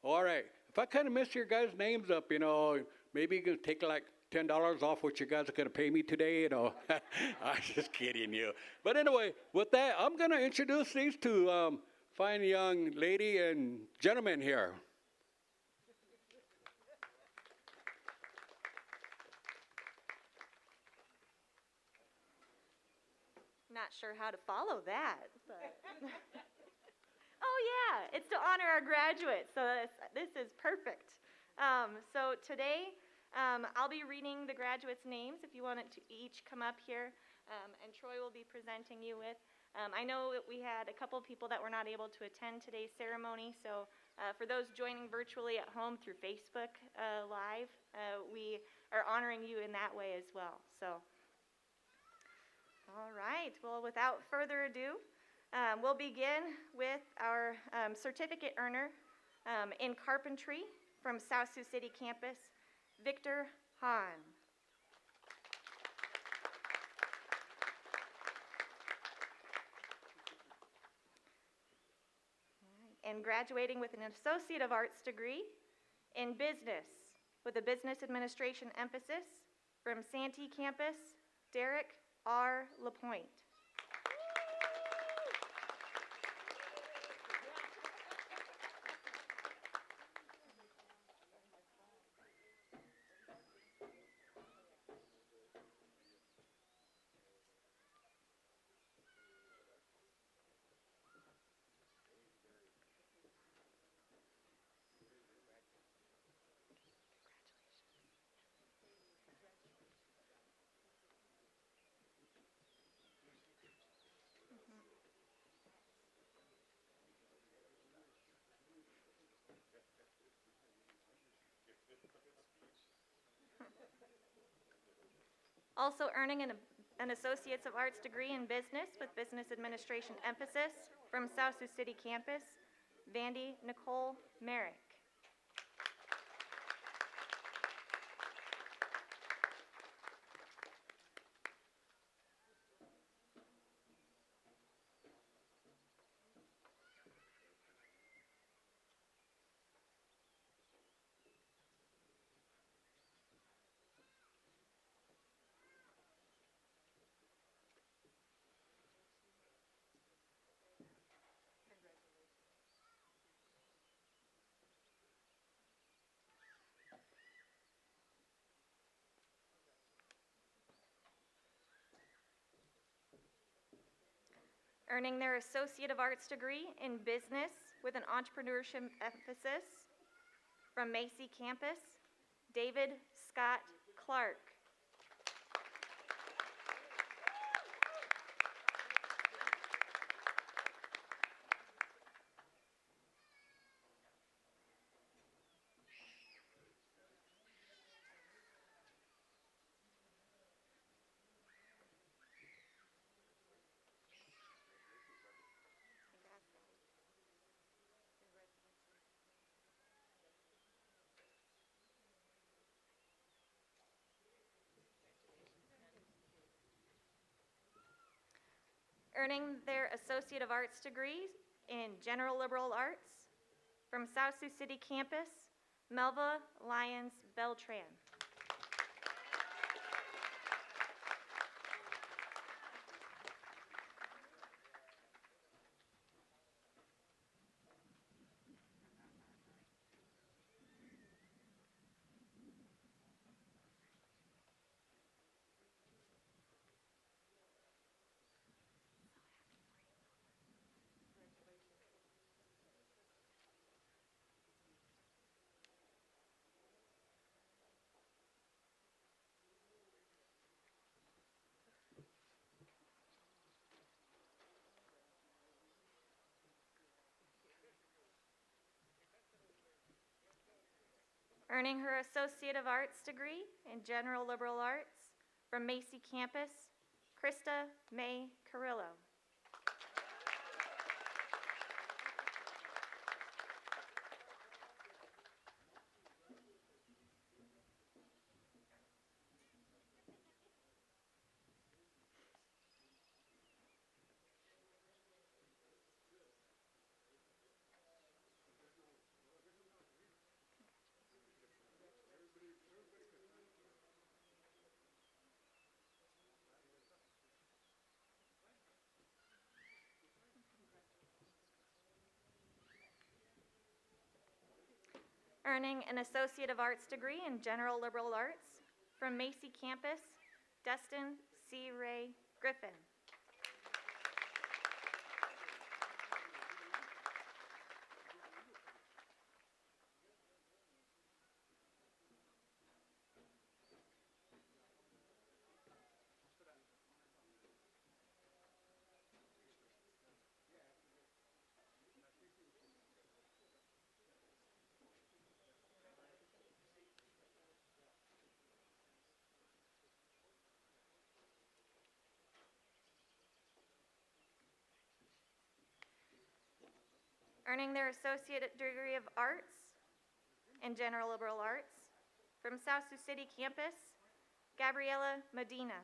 All right. If I kind of mess your guys' names up, maybe you can take like $10 off what you guys are going to pay me today, I'm just kidding you. But anyway, with that, I'm going to introduce these two fine young lady and gentlemen here. Not sure how to follow that, but oh yeah, it's to honor our graduates, so this is perfect. So today, I'll be reading the graduates' names if you wanted to each come up here, and Troy will be presenting you with. I know that we had a couple of people that were not able to attend today's ceremony, so for those joining virtually at home through Facebook Live, we are honoring you in that way as well. So. All right, well, without further ado, we'll begin with our certificate earner in carpentry from South Sioux City campus, Victor Hahn. And graduating with an Associate of Arts degree in business with a business administration emphasis from Santee campus, Derek R. LaPointe. Also earning an Associates of Arts degree in Business with Business Administration emphasis from South Sioux City campus, Vandy Nicole Merrick. Earning their Associate of Arts degree in Business with an entrepreneurship emphasis from Macy campus, David Scott Clark. Earning their Associate of Arts degree in General Liberal Arts from South Sioux City campus, Melva Lyons Beltran. Earning her Associate of Arts degree in General Liberal Arts from Macy campus, Krista May Carrillo. Earning an Associate of Arts degree in General Liberal Arts from Macy campus, Destin C. Ray Griffin. Earning their Associate degree of Arts in General Liberal Arts from South Sioux City campus, Gabriela Medina.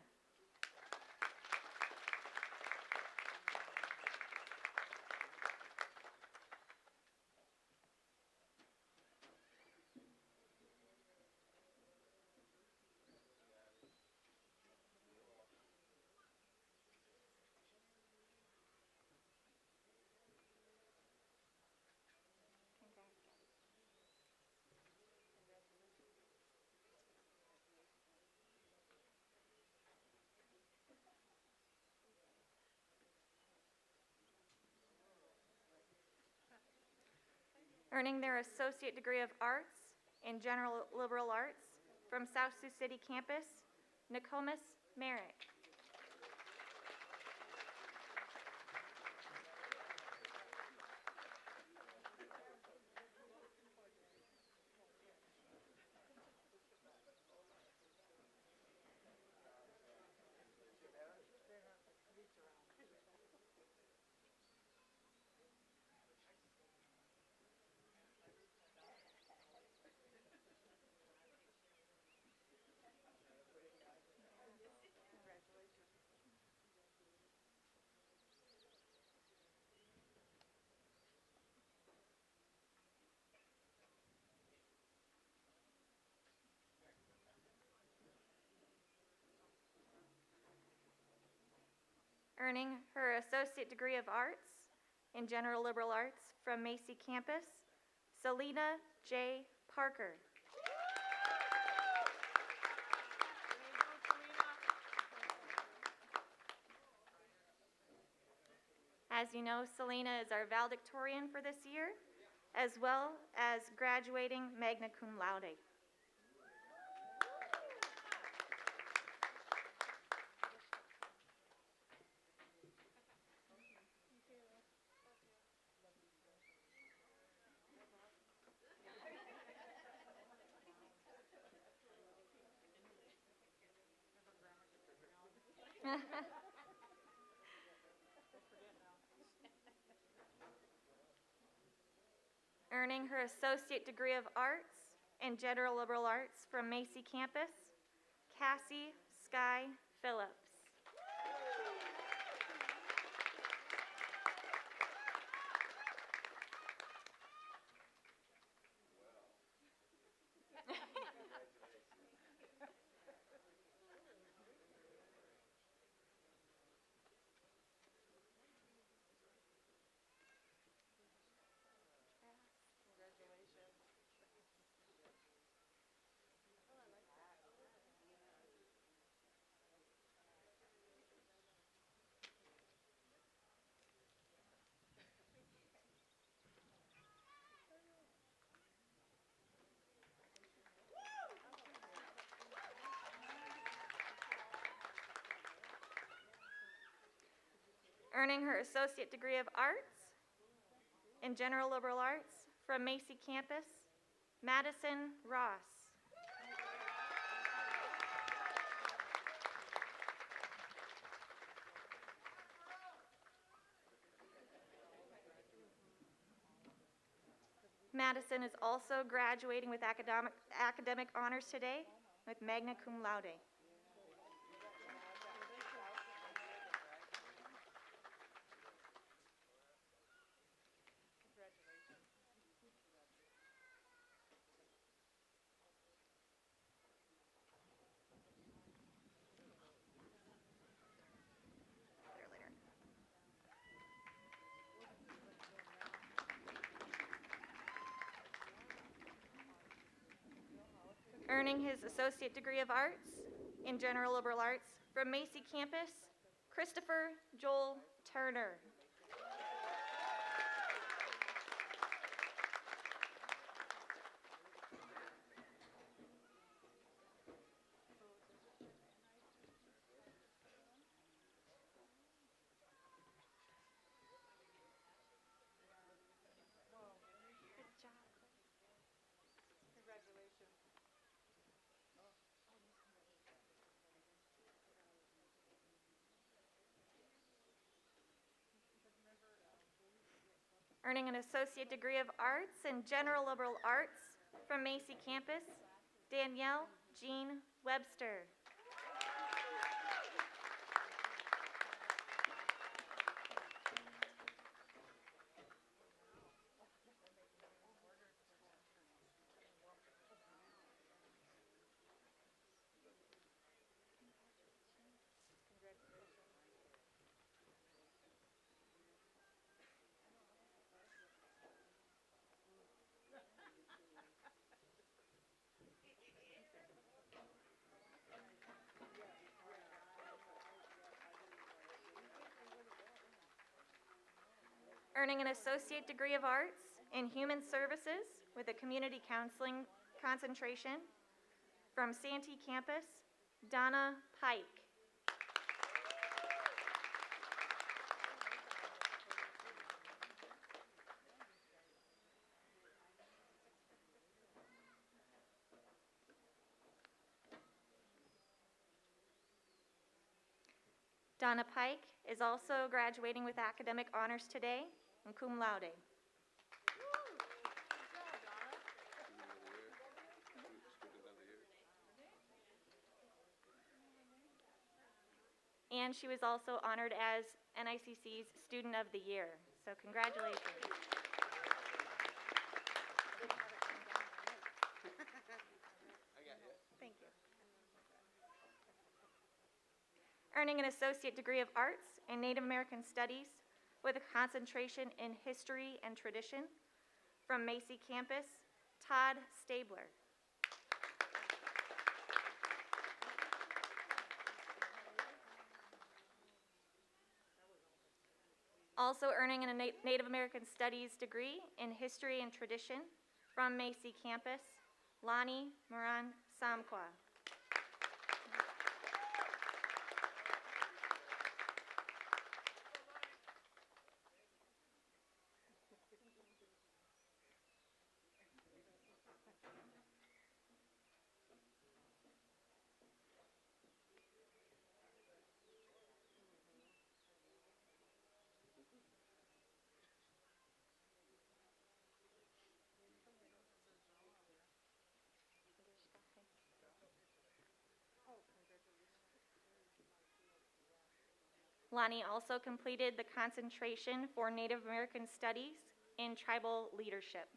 Earning their Associate degree of Arts in General Liberal Arts from South Sioux City campus, Nokomis Merrick. Earning her Associate Degree of Arts in General Liberal Arts from Macy Campus, Selena J. Parker. As you know, Selena is our valedictorian for this year, as well as graduating magna cum laude. Earning her Associate Degree of Arts in General Liberal Arts from Macy Campus, Cassie Sky Phillips. Earning her Associate Degree of Arts in General Liberal Arts from Macy Campus, Madison Ross. Madison is also graduating with academic honors today with magna cum laude. Earning his Associate Degree of Arts in General Liberal Arts from Macy Campus, Christopher Joel Turner. Good job. Earning an Associate Degree of Arts in General Liberal Arts from Macy Campus, Danielle Jean Webster. Earning an Associate Degree of Arts in Human Services with a Community Counseling concentration from Santee Campus, Donna Pike. Donna Pike is also graduating with academic honors today and cum laude. And she was also honored as NICC's Student of the Year. So congratulations. Thank you. earning an associate degree of arts in Native American Studies with a concentration in history and tradition. From Macy campus, Todd Stabler. Also earning a Native American Studies degree in history and tradition from Macy campus, Lonnie Moran Samqua. Lonnie also completed the concentration for Native American Studies in tribal leadership.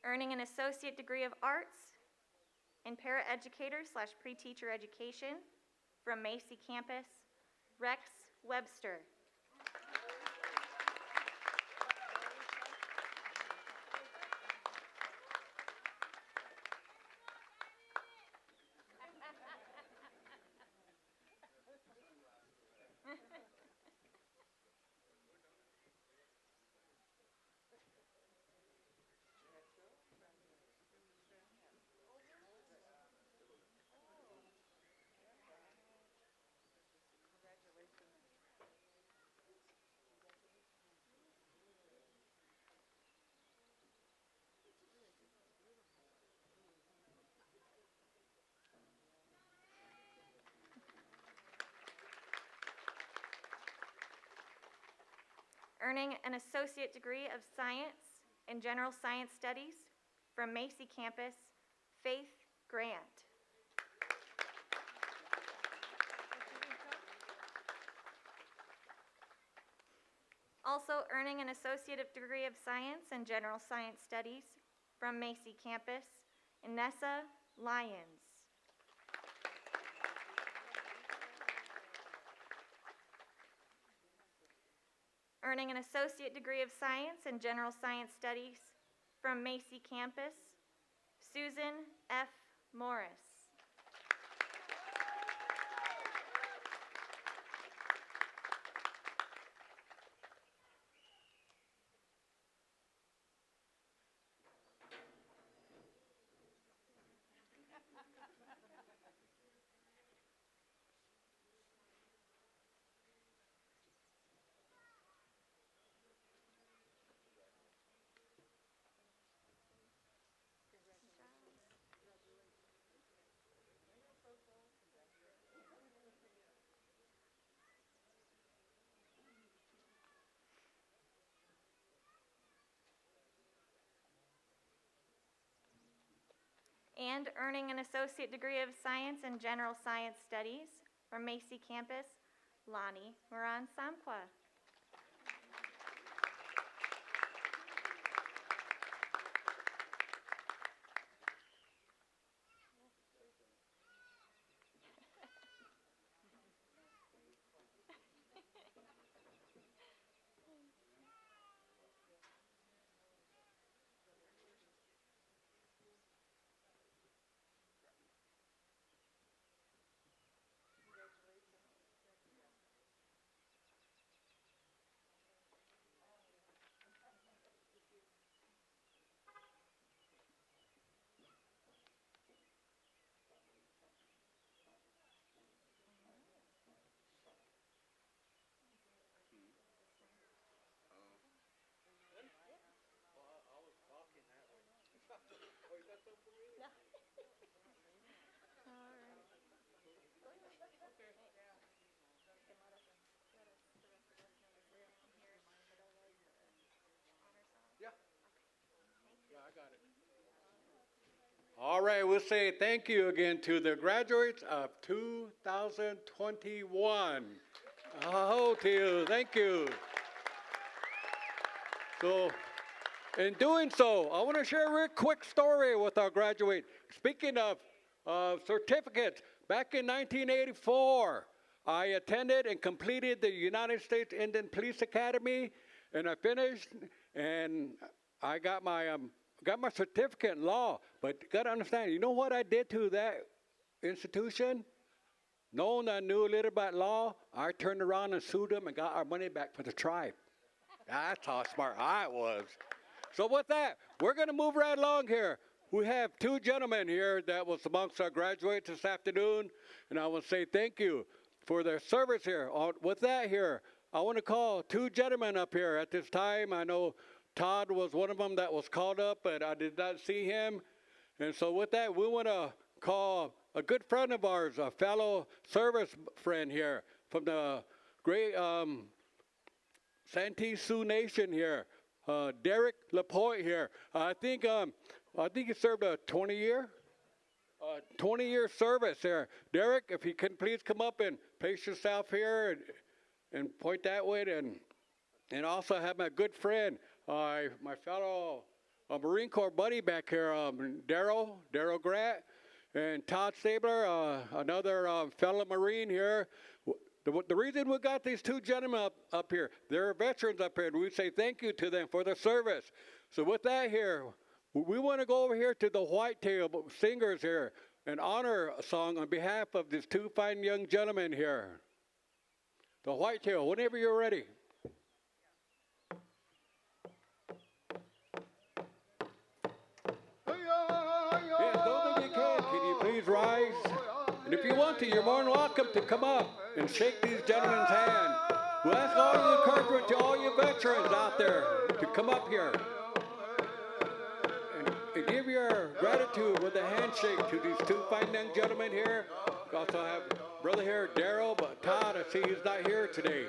Earning an associate degree of arts in paraeducator slash pre-teacher education from Macy campus, Rex Webster. Earning an associate degree of science in general science studies from Macy campus, Faith Grant. Also earning an associate degree of science in general science studies from Macy campus, Inessa Lyons. Earning an associate degree of science in general science studies from Macy campus, Susan F. Morris. And earning an associate degree of science in general science studies from Macy campus, Lonnie Moran Samqua. All right, we'll say thank you again to the graduates of 2021. Oh, to you, thank you. So, in doing so, I want to share a real quick story with our graduate. Speaking of certificates, back in 1984, I attended and completed the United States Indian Police Academy, and I finished, and I got my certificate in law. But you got to understand, you know what I did to that institution? Knowing I knew a little about law, I turned around and sued them and got our money back for the tribe. That's how smart I was. So with that, we're going to move right along here. We have two gentlemen here that was amongst our graduates this afternoon, and I want to say thank you for their service here. With that here, I want to call two gentlemen up here at this time. I know Todd was one of them that was called up, but I did not see him. And so with that, we want to call a good friend of ours, a fellow service friend here from the great Santee Sioux Nation here, Derek Lapointe here. I think he served a 20-year service here. Derek, if you can please come up and place yourself here and point that way, and also have my good friend, my fellow Marine Corps buddy back here, Daryl Grant, and Todd Stabler, another fellow Marine here. The reason we got these two gentlemen up here, they're veterans up here, and we say thank you to them for their service. So with that here, we want to go over here to the Whitetail Singers here and honor a song on behalf of these two fine young gentlemen here. The Whitetail, whenever you're ready. Yes, those of you can you please rise? And if you want to, you're more than welcome to come up and shake these gentlemen's hand. We'll ask all you encouragement to all you veterans out there to come up here and give your gratitude with a handshake to these two fine young gentlemen here. We also have brother here, Daryl, but Todd, I see he's not here today.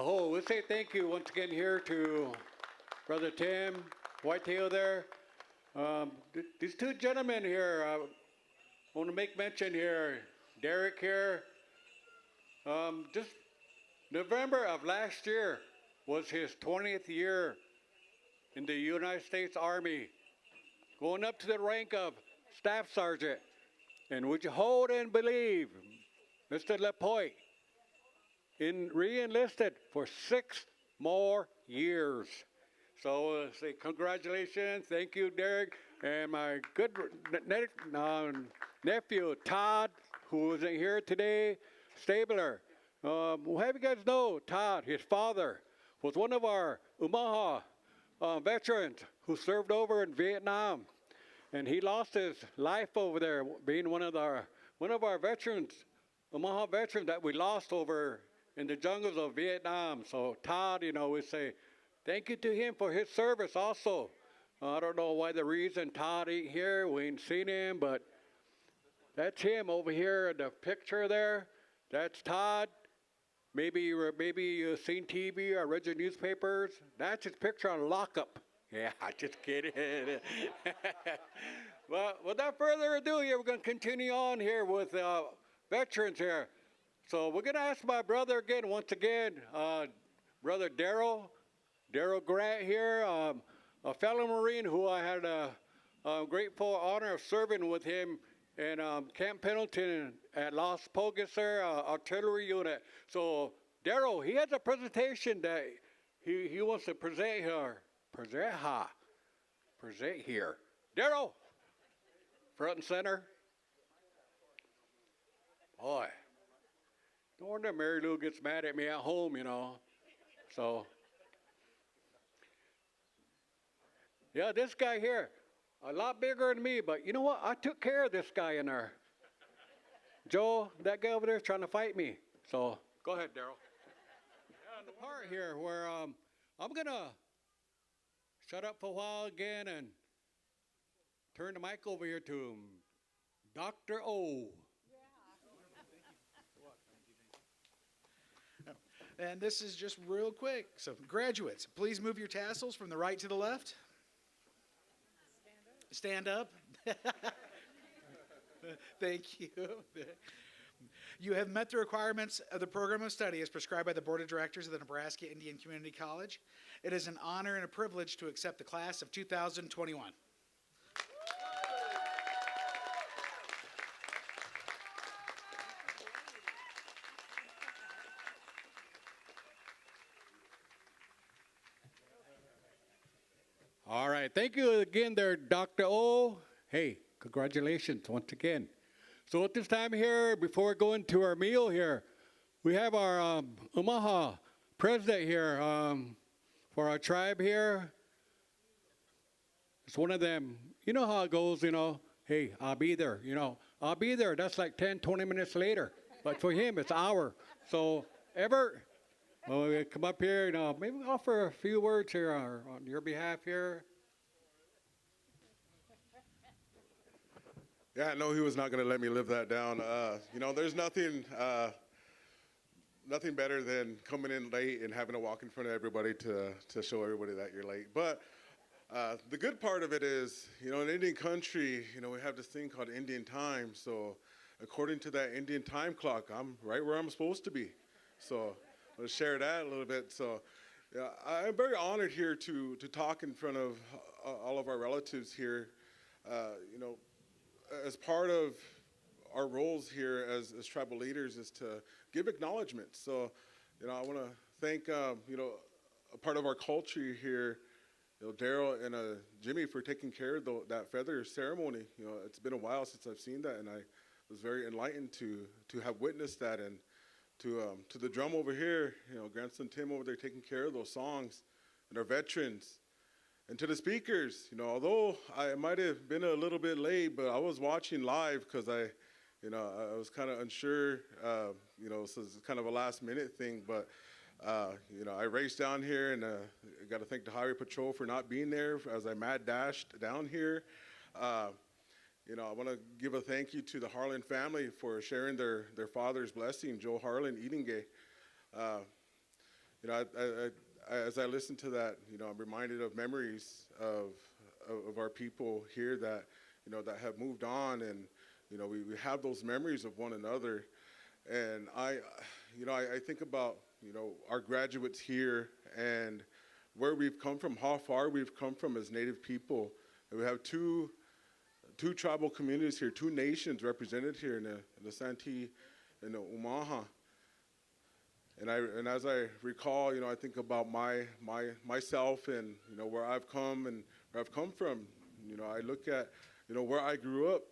Oh, we say thank you once again here to Brother Tim, Whitetail there. These two gentlemen here, I want to make mention here. Derek here, just November of last year was his 20th year in the United States Army, going up to the rank of Staff Sergeant. And would you hold and believe, Mr. Lapointe, re-enlisted for 6 more years. So say congratulations, thank you, Derek, and my good nephew, Todd, who isn't here today, Stabler. We'll have you guys know, Todd, his father, was one of our Omaha veterans who served over in Vietnam. And he lost his life over there, being one of our veterans, Omaha veterans that we lost over in the jungles of Vietnam. So Todd, we say thank you to him for his service also. I don't know why the reason Todd ain't here. We ain't seen him, but that's him over here in the picture there. That's Todd. Maybe you've seen TV or read your newspapers. That's his picture on lockup. Yeah, just kidding. Well, without further ado here, we're going to continue on here with veterans here. So we're going to ask my brother again, once again, Brother Daryl Grant here, a fellow Marine who I had a grateful honor of serving with him in Camp Pendleton at Las Pogas there, artillery unit. So Daryl, he has a presentation that he wants to present here. Present here. Daryl, front and center. Boy. No wonder Mary Lou gets mad at me at home, So, yeah, this guy here, a lot bigger than me, but you know what? I took care of this guy in there. Joe, that guy over there is trying to fight me. So, go ahead, Daryl. Yeah, the part here where I'm going to shut up for a while again and turn the mic over here to Dr. O. And this is just real quick. So graduates, please move your tassels from the right to the left. Stand up. Thank you. You have met the requirements of the program of study as prescribed by the Board of Directors of the Nebraska Indian Community College. It is an honor and a privilege to accept the class of 2021. All right. Thank you again there, Dr. O. Hey, congratulations once again. So at this time here, before going to our meal here, We have our Omaha president here for our tribe here. It's one of them. You know how it goes, Hey, I'll be there. I'll be there. That's like 10, 20 minutes later. But for him, it's an hour. So, Ever, well, come up here and maybe offer a few words here on your behalf here. Yeah, I know he was not going to let me live that down. There's nothing better than coming in late and having to walk in front of everybody to show everybody that you're late. But the good part of it is, in Indian country, we have this thing called Indian time. So according to that Indian time clock, I'm right where I'm supposed to be. So I'll share that a little bit. So yeah, I'm very honored here to talk in front of all of our relatives here. As part of our roles here as tribal leaders is to give acknowledgement. So, I want to thank, a part of our culture here, Daryl and Jimmy for taking care of that feather ceremony. It's been a while since I've seen that, and I was very enlightened to have witnessed that. And to the drum over here, grandson Tim over there taking care of those songs, and our veterans. And to the speakers, although I might have been a little bit late, but I was watching live because I was kind of unsure, so it's kind of a last minute thing. But, I raced down here and I got to thank the Highway Patrol for not being there as I mad dashed down here. I want to give a thank you to the Harlan family for sharing their father's blessing, Joe Harlan Eatingay. As I listen to that, I'm reminded of memories of our people here that, that have moved on, and, we have those memories of one another. And I think about, our graduates here and where we've come from, how far we've come from as Native people. And we have two tribal communities here, two nations represented here in the Santee and the Omaha. And as I recall, I think about myself and where I've come and where I've come from. I look at where I grew up,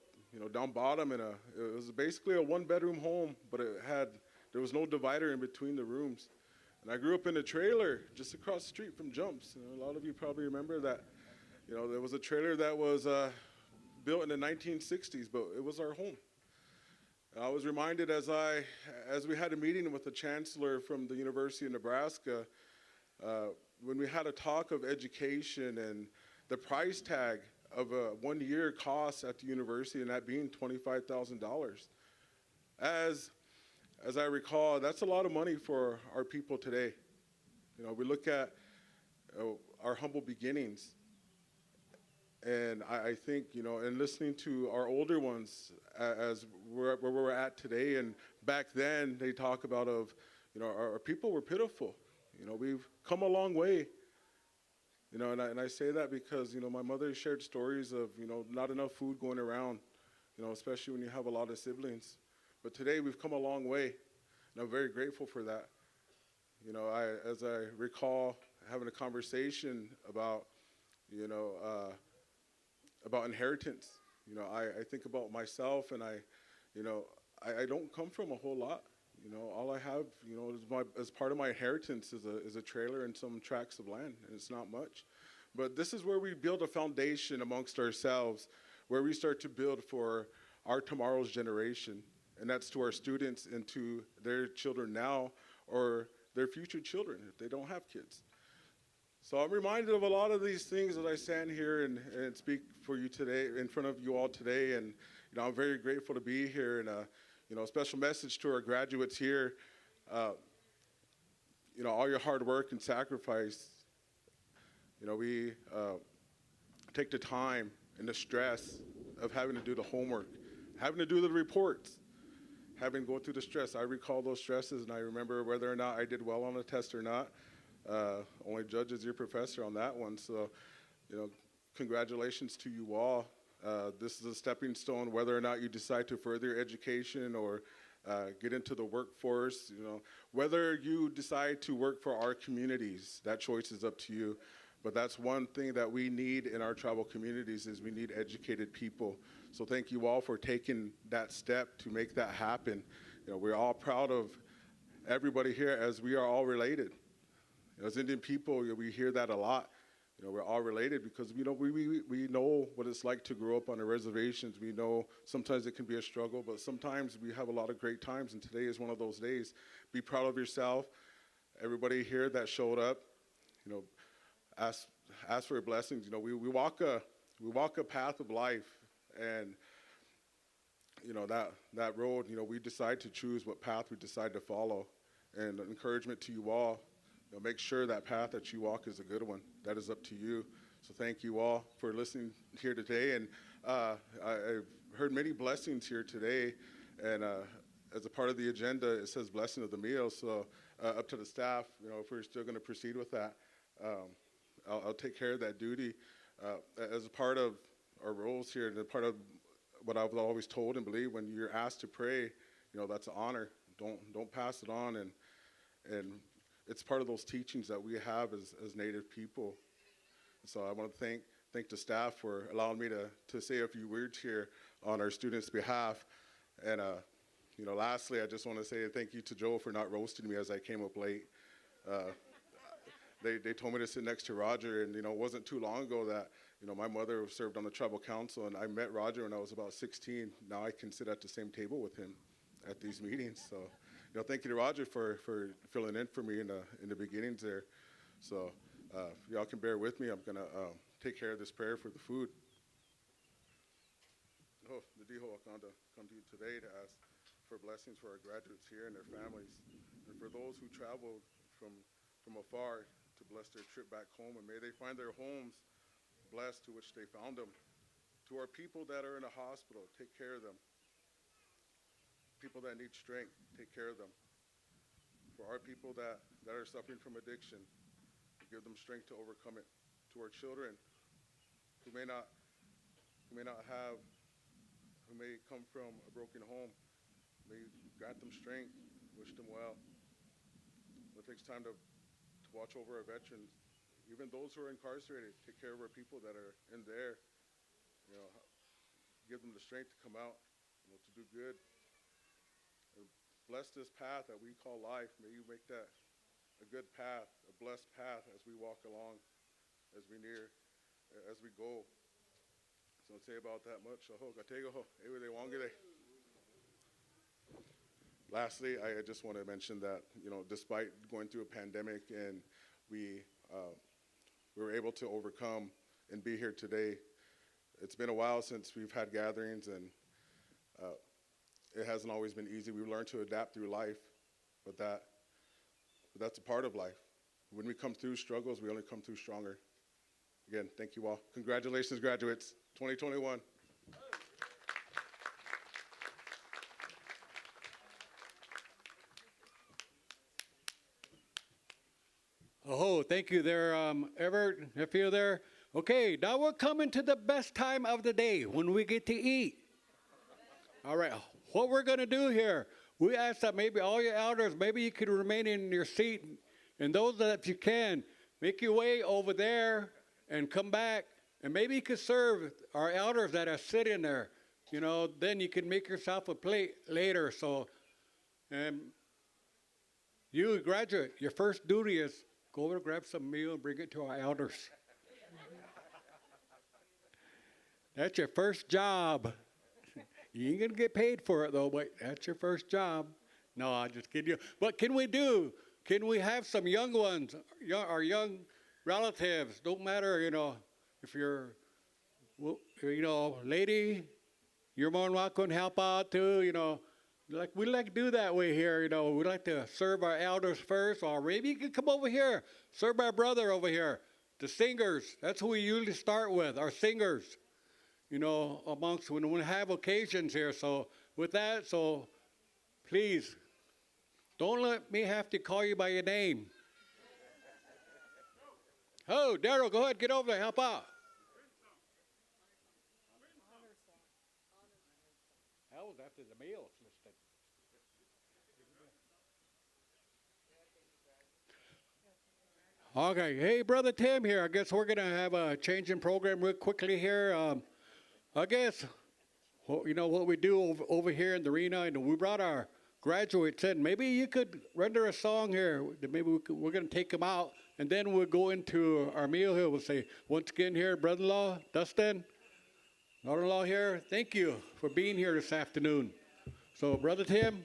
down bottom it was basically a one-bedroom home, but there was no divider in between the rooms. And I grew up in a trailer just across the street from Jumps. A lot of you probably remember that. There was a trailer that was built in the 1960s, but it was our home. I was reminded as we had a meeting with the chancellor from the University of Nebraska, when we had a talk of education and the price tag of a 1 year cost at the university, and that being $25,000. As I recall, that's a lot of money for our people today. We look at our humble beginnings. And I think, and listening to our older ones as where we're at today, and back then they talk about our people were pitiful. We've come a long way. And I say that because, my mother shared stories of, not enough food going around, especially when you have a lot of siblings. But today we've come a long way, and I'm very grateful for that. As I recall having a conversation about inheritance. I think about myself, and I don't come from a whole lot. All I have, as part of my inheritance is a trailer and some tracts of land, and it's not much. But this is where we build a foundation amongst ourselves, where we start to build for our tomorrow's generation, and that's to our students and to their children now or their future children if they don't have kids. So I'm reminded of a lot of these things as I stand here and speak for you today, in front of you all today. And, I'm very grateful to be here. And, a special message to our graduates here. All your hard work and sacrifice, we take the time and the stress of having to do the homework, having to do the reports, having to go through the stress. I recall those stresses, and I remember whether or not I did well on a test or not. Only judge is your professor on that one. So, congratulations to you all. This is a stepping stone, whether or not you decide to further your education or get into the workforce. Whether you decide to work for our communities, that choice is up to you. But that's one thing that we need in our tribal communities is we need educated people. So thank you all for taking that step to make that happen. We're all proud of everybody here, as we are all related. As Indian people, we hear that a lot. We're all related because we know what it's like to grow up on the reservations. We know sometimes it can be a struggle, but sometimes we have a lot of great times, and today is one of those days. Be proud of yourself. Everybody here that showed up, ask for blessings. We walk a path of life, and that road, we decide to choose what path we decide to follow. And an encouragement to you all, make sure that path that you walk is a good one. That is up to you. So thank you all for listening here today. And I've heard many blessings here today. And as a part of the agenda, it says blessing of the meal. So up to the staff, if we're still going to proceed with that, I'll take care of that duty. As a part of our roles here, and a part of what I've always told and believe, when you're asked to pray, that's an honor. Don't pass it on. And it's part of those teachings that we have as Native people. So I want to thank the staff for allowing me to say a few words here on our students' behalf. And lastly, I just want to say thank you to Joe for not roasting me as I came up late. They told me to sit next to Roger, and it wasn't too long ago that my mother served on the tribal council, and I met Roger when I was about 16. Now I can sit at the same table with him at these meetings. So thank you to Roger for filling in for me in the beginnings there. So if y'all can bear with me, I'm gonna take care of this prayer for the food. The Diho Wakanda come to you today to ask for blessings for our graduates here and their families, and for those who traveled from afar to bless their trip back home, and may they find their homes blessed to which they found them. To our people that are in a hospital, take care of them. People that need strength, take care of them. For our people that are suffering from addiction, give them strength to overcome it. To our children who may come from a broken home, may you grant them strength, wish them well. It takes time to watch over our veterans, even those who are incarcerated. Take care of our people that are in there. Give them the strength to come out, to do good. Bless this path that we call life. May you make that a good path, a blessed path as we walk along, as we go. So don't say about that much. Lastly, I just want to mention that, despite going through a pandemic, and we were able to overcome and be here today. It's been a while since we've had gatherings, and it hasn't always been easy. We've learned to adapt through life, but that's a part of life. When we come through struggles, we only come through stronger. Again, thank you all. Congratulations, graduates, 2021. Oh, thank you there, Everett, if you're there. Okay, now we're coming to the best time of the day when we get to eat. All right, what we're going to do here, we ask that maybe all your elders, maybe you could remain in your seat, and those that you can, make your way over there and come back, and maybe you could serve our elders that are sitting there. Then you can make yourself a plate later. So, you graduate, your first duty is go over, grab some meal, and bring it to our elders. That's your first job. You ain't gonna get paid for it though, but that's your first job. No, I'm just kidding you. What can we do? Can we have some young ones, our young relatives? Don't matter, if you're, lady, you're more than welcome to help out too. We like to do that way here. We like to serve our elders first, or maybe you can come over here, serve our brother over here, the singers. That's who we usually start with, our singers. Amongst when we have occasions here. So with that, please, don't let me have to call you by your name. Oh, Daryl, go ahead, get over there, help out. That was after the meal listed. Okay, hey, Brother Tim here. I guess we're going to have a change in program real quickly here. I guess, what we do over here in the arena, and we brought our graduates in. Maybe you could render a song here. Maybe we're going to take them out, and then we'll go into our meal here. We'll say, once again here, brother-in-law, Dustin, daughter-in-law here, thank you for being here this afternoon. So, Brother Tim.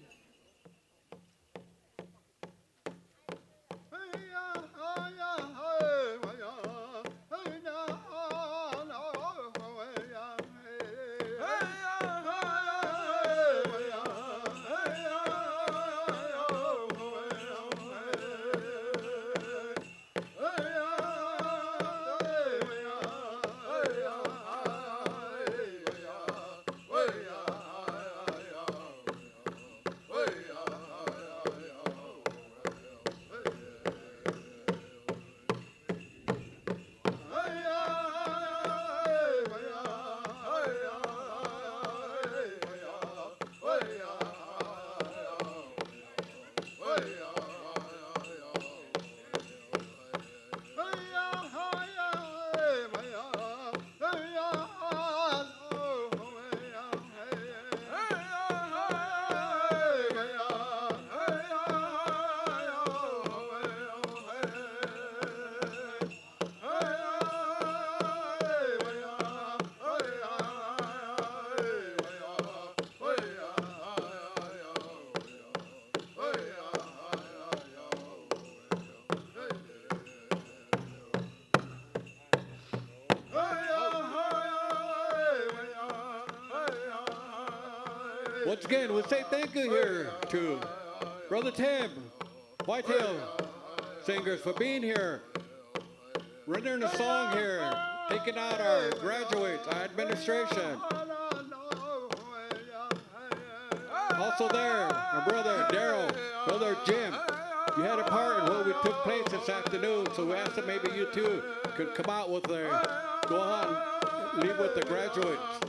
Once again, we'll say thank you here to Brother Tim, Whitetail Singers, for being here, rendering a song here, taking out our graduates, our administration. Also there, our brother Daryl, brother Jim. You had a part in what we took place this afternoon, so we asked that maybe you too could come out with go on, leave with the graduates.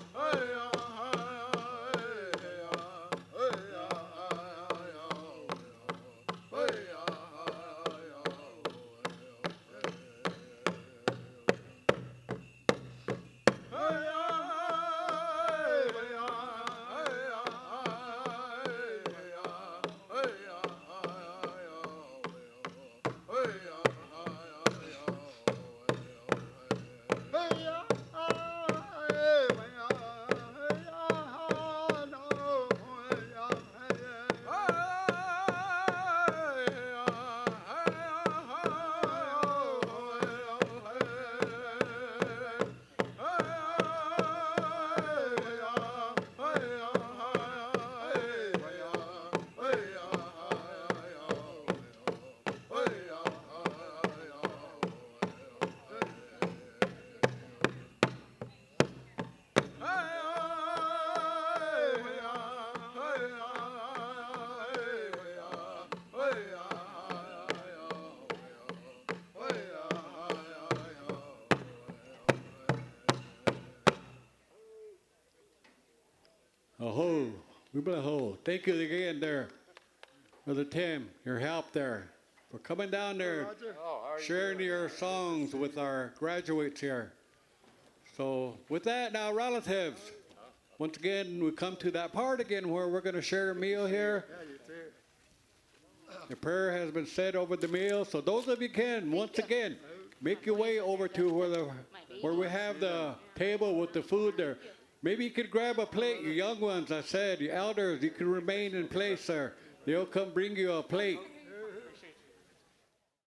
Oh, we bless ho. Thank you again there, Brother Tim, your help there, for coming down there, sharing your songs with our graduates here. So with that, now relatives, once again, we come to that part again where we're going to share a meal here. The prayer has been said over the meal. So those of you can, once again, make your way over to where we have the table with the food there. Maybe you could grab a plate, you young ones, I said, you elders, you can remain in place there. They'll come bring you a plate.